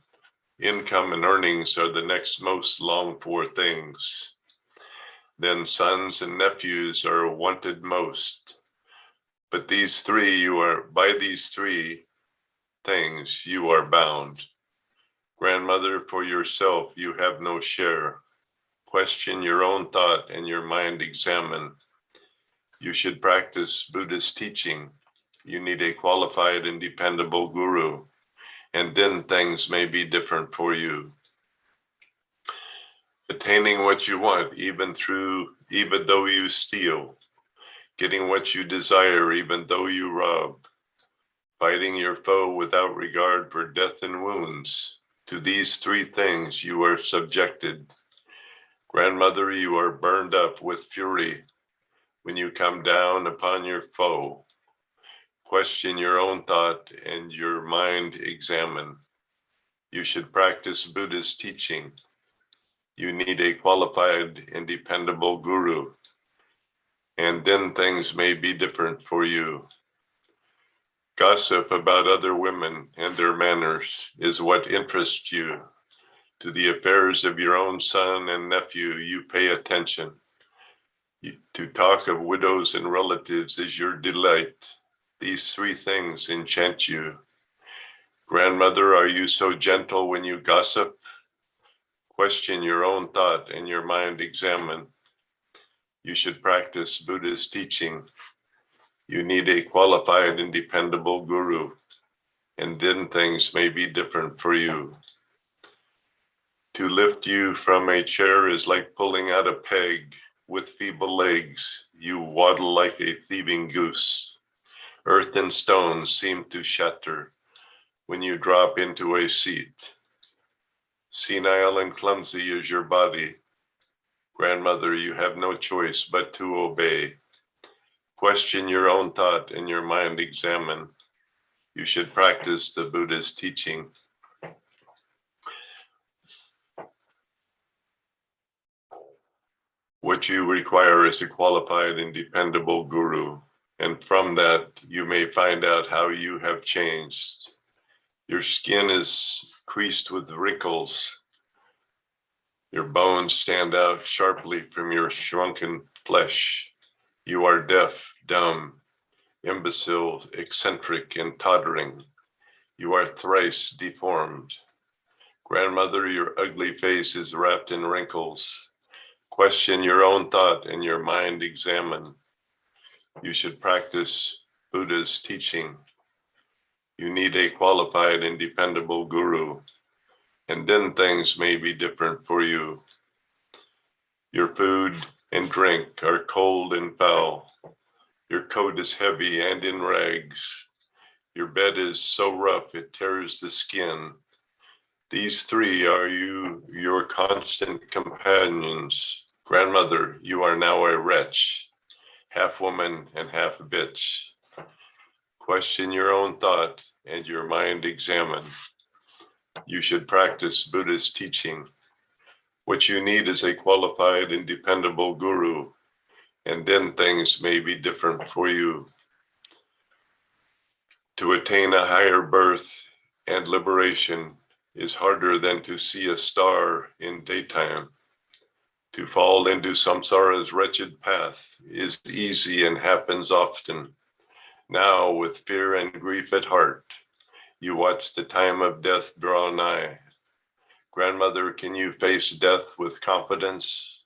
Income and earnings are the next most longed for things. Then sons and nephews are wanted most. But these 3, by these 3 things, you are bound. Grandmother, for yourself, you have no share. Question your own thought and your mind examine. You should practice Buddha's teaching. You need a qualified and dependable guru, and then things may be different for you. Attaining what you want, even though you steal. Getting what you desire, even though you rob. Fighting your foe without regard for death and wounds. To these 3 things you are subjected. Grandmother, you are burned up with fury when you come down upon your foe. Question your own thought and your mind examine. You should practice Buddha's teaching. You need a qualified and dependable guru, and then things may be different for you. Gossip about other women and their manners is what interests you. To the affairs of your own son and nephew, you pay attention. To talk of widows and relatives is your delight. These 3 things enchant you. Grandmother, are you so gentle when you gossip? Question your own thought and your mind examine. You should practice Buddha's teaching. You need a qualified and dependable guru, and then things may be different for you. To lift you from a chair is like pulling out a peg. With feeble legs, you waddle like a thieving goose. Earth and stones seem to shatter when you drop into a seat. Senile and clumsy is your body. Grandmother, you have no choice but to obey. Question your own thought and your mind examine. You should practice the Buddha's teaching. What you require is a qualified and dependable guru. And from that, you may find out how you have changed. Your skin is creased with wrinkles. Your bones stand out sharply from your shrunken flesh. You are deaf, dumb, imbecile, eccentric, and tottering. You are thrice deformed. Grandmother, your ugly face is wrapped in wrinkles. Question your own thought and your mind examine. You should practice Buddha's teaching. You need a qualified and dependable guru, and then things may be different for you. Your food and drink are cold and foul. Your coat is heavy and in rags. Your bed is so rough it tears the skin. These three are your constant companions. Grandmother, you are now a wretch, half woman and half bitch. Question your own thought and your mind examine. You should practice Buddha's teaching. What you need is a qualified and dependable guru, and then things may be different for you. To attain a higher birth and liberation is harder than to see a star in daytime. To fall into Samsara's wretched path is easy and happens often. Now, with fear and grief at heart, you watch the time of death draw nigh. Grandmother, can you face death with confidence?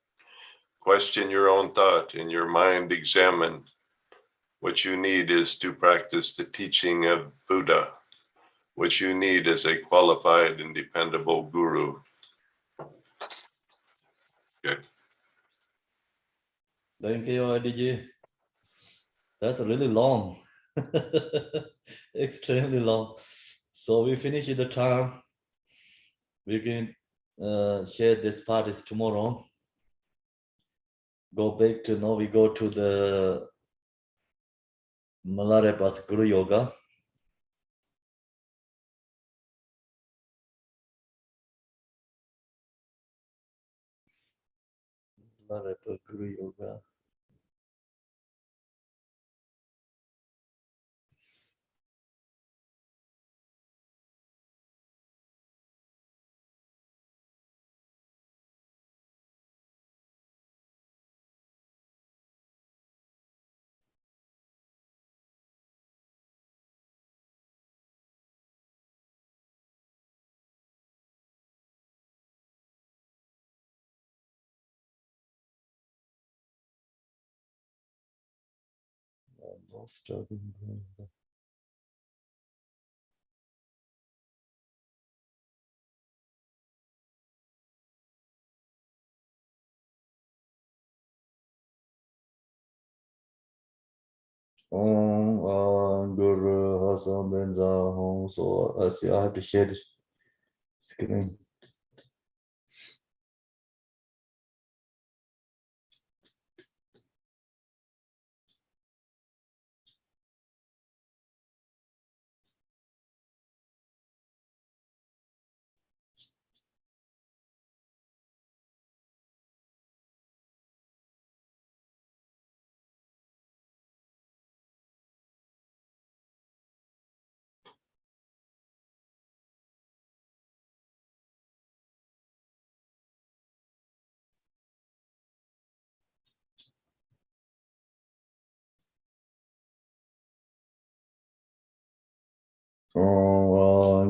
Question your own thought and your mind examine. What you need is to practice the teaching of Buddha. What you need is a qualified and dependable guru. Good. Thank you, IDG. That's really long. Extremely long. So we finish the time. We can share this part is tomorrow. Go back to now. We go to the Milarepa's Guru Yoga. Milarepa Guru Yoga. No struggling. Guru Hasam Benza Hong. So I see I have to share this screen.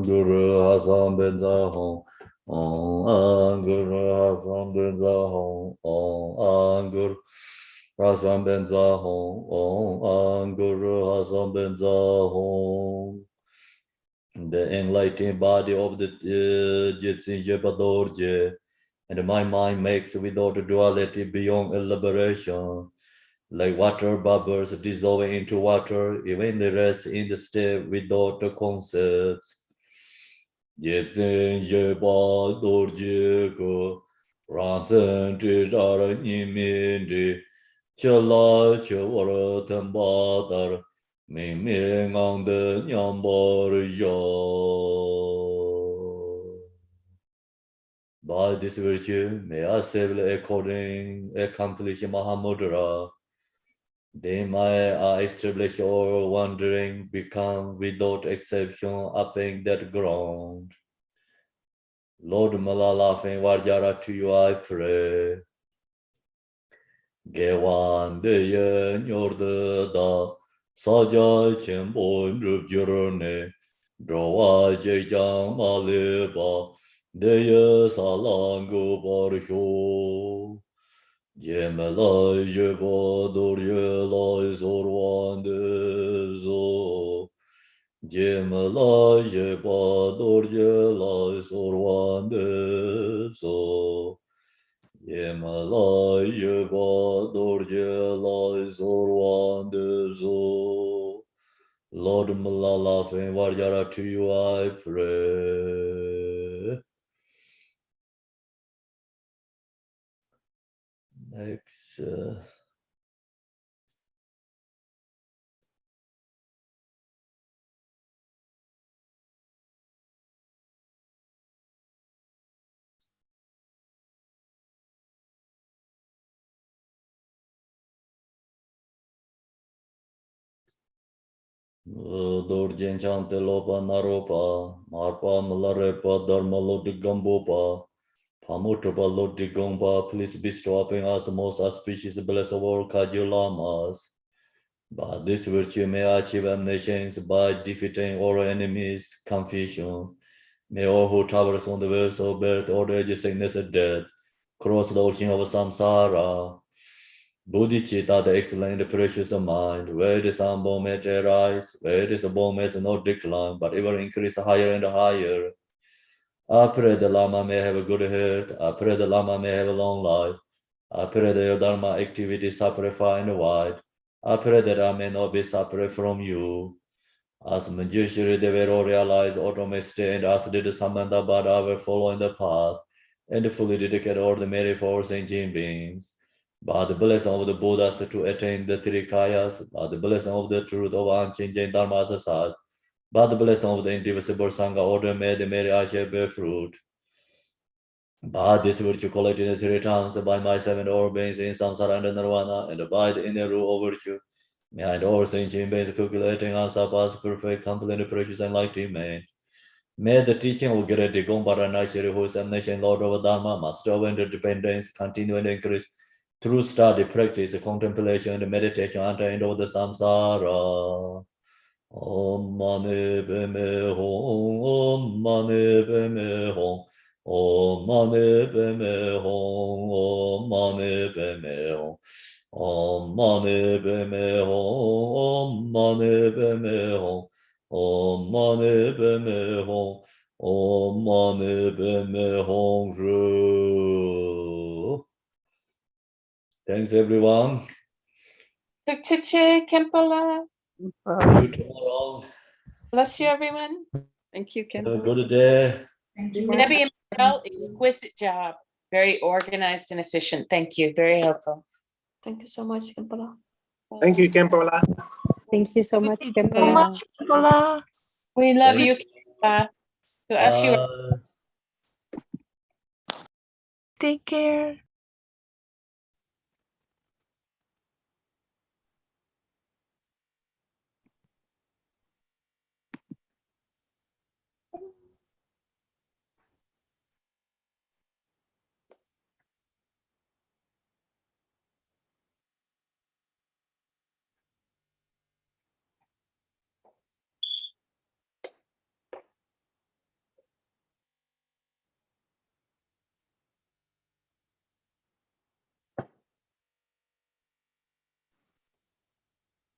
Guru Hasam Benza Hong. Guru Hasam Benza Hong. Guru Hasam Benza Hong. Guru Hasam Benza Hong. The enlightened body of the Gypsy Jepadorje, and my mind makes without duality beyond elaboration. Like water bubbles dissolving into water, even the rest in the state without the concepts. Gypsy Jepadorje ko ransen te dara nimindi Chala chawara tambadar, ming ming on the nyambar yo. By this virtue, may I safely accomplish Mahamudra. Then I establish all wandering, become without exception upping that ground. Lord Malalafen Varjara, to you I pray. Gewan de yen yorde da, saja chenbon rubjurne, drawa jejang maleba, de ye salangu barsho. Jemela jeba dorje la zorwan de zo. Jemela jeba dorje la zorwan de zo. Jemela jeba dorje la zorwan de zo. Lord Malala Fen Varjara, to you I pray. Next. Dorjen chante lopa naropa, marpa Milarepa dharma lodi gambopa, pamutrapa lodi gomba, please bestow upon us most auspicious bless of all Kagyu lamas. By this virtue may I achieve omniscience by defeating all enemies, confusion. May all who traverse on the ways of birth, old age, sickness, and death, cross the ocean of samsara. Bodhicitta, the excellent and precious mind, where this humble may rise, where this bone may not decline, but ever increase higher and higher. I pray the Lama may have a good health. I pray the Lama may have a long life. I pray that your Dharma activity separate far and wide. I pray that I may not be separate from you. As Manjushri, they will all realize automatically, and as did Samanta Bada, will follow in the path and fully dedicate all the merit for sentient beings. By the blessing of the Buddhas to attain the three kayas, by the blessing of the truth of unchanging Dharma as a such, by the blessing of the indivisible Sangha order, may the merit I shall bear fruit. By this virtue collected 3 times by my 7 all beings in samsara and nirvana, and by the inner rule of virtue, may I all sentient beings calculating answer pass perfect, complete, precious, enlightenment. May the teaching of Great Gombara Nashiri, who is omniscient Lord of Dharma, Master of Interdependence, continue and increase through study, practice, contemplation, and meditation until the end of the samsara. Om Mani Padme Hum, Om Mani Padme Hum, Om Mani Padme Hum, Om Mani Padme Hum, Om Mani Padme Hum, Om Mani Padme Hum, Om Mani Padme Hum, Om Mani Padme Hum. Thanks everyone. Tukchiche, Kempola. See you tomorrow. Bless you, everyone. Thank you, Ken. Have a good day. Thank you. Debbie and Michelle, exquisite job. Very organized and efficient. Thank you. Very helpful. Thank you so much, Kempola. Thank you, Kempola. Thank you so much, Thank you so Kempola. much, Kempola. We love Thank you, Kempola. To us, you are Take care.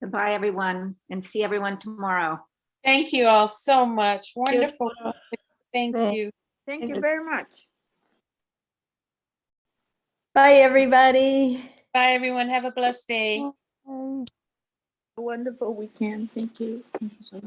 Goodbye, everyone, and see everyone tomorrow. Thank you all so much. Wonderful. Thank Right. you. Thank you very much. Bye, everybody. Bye, everyone. Have a blessed day. A wonderful weekend. Thank you. Thank you so much.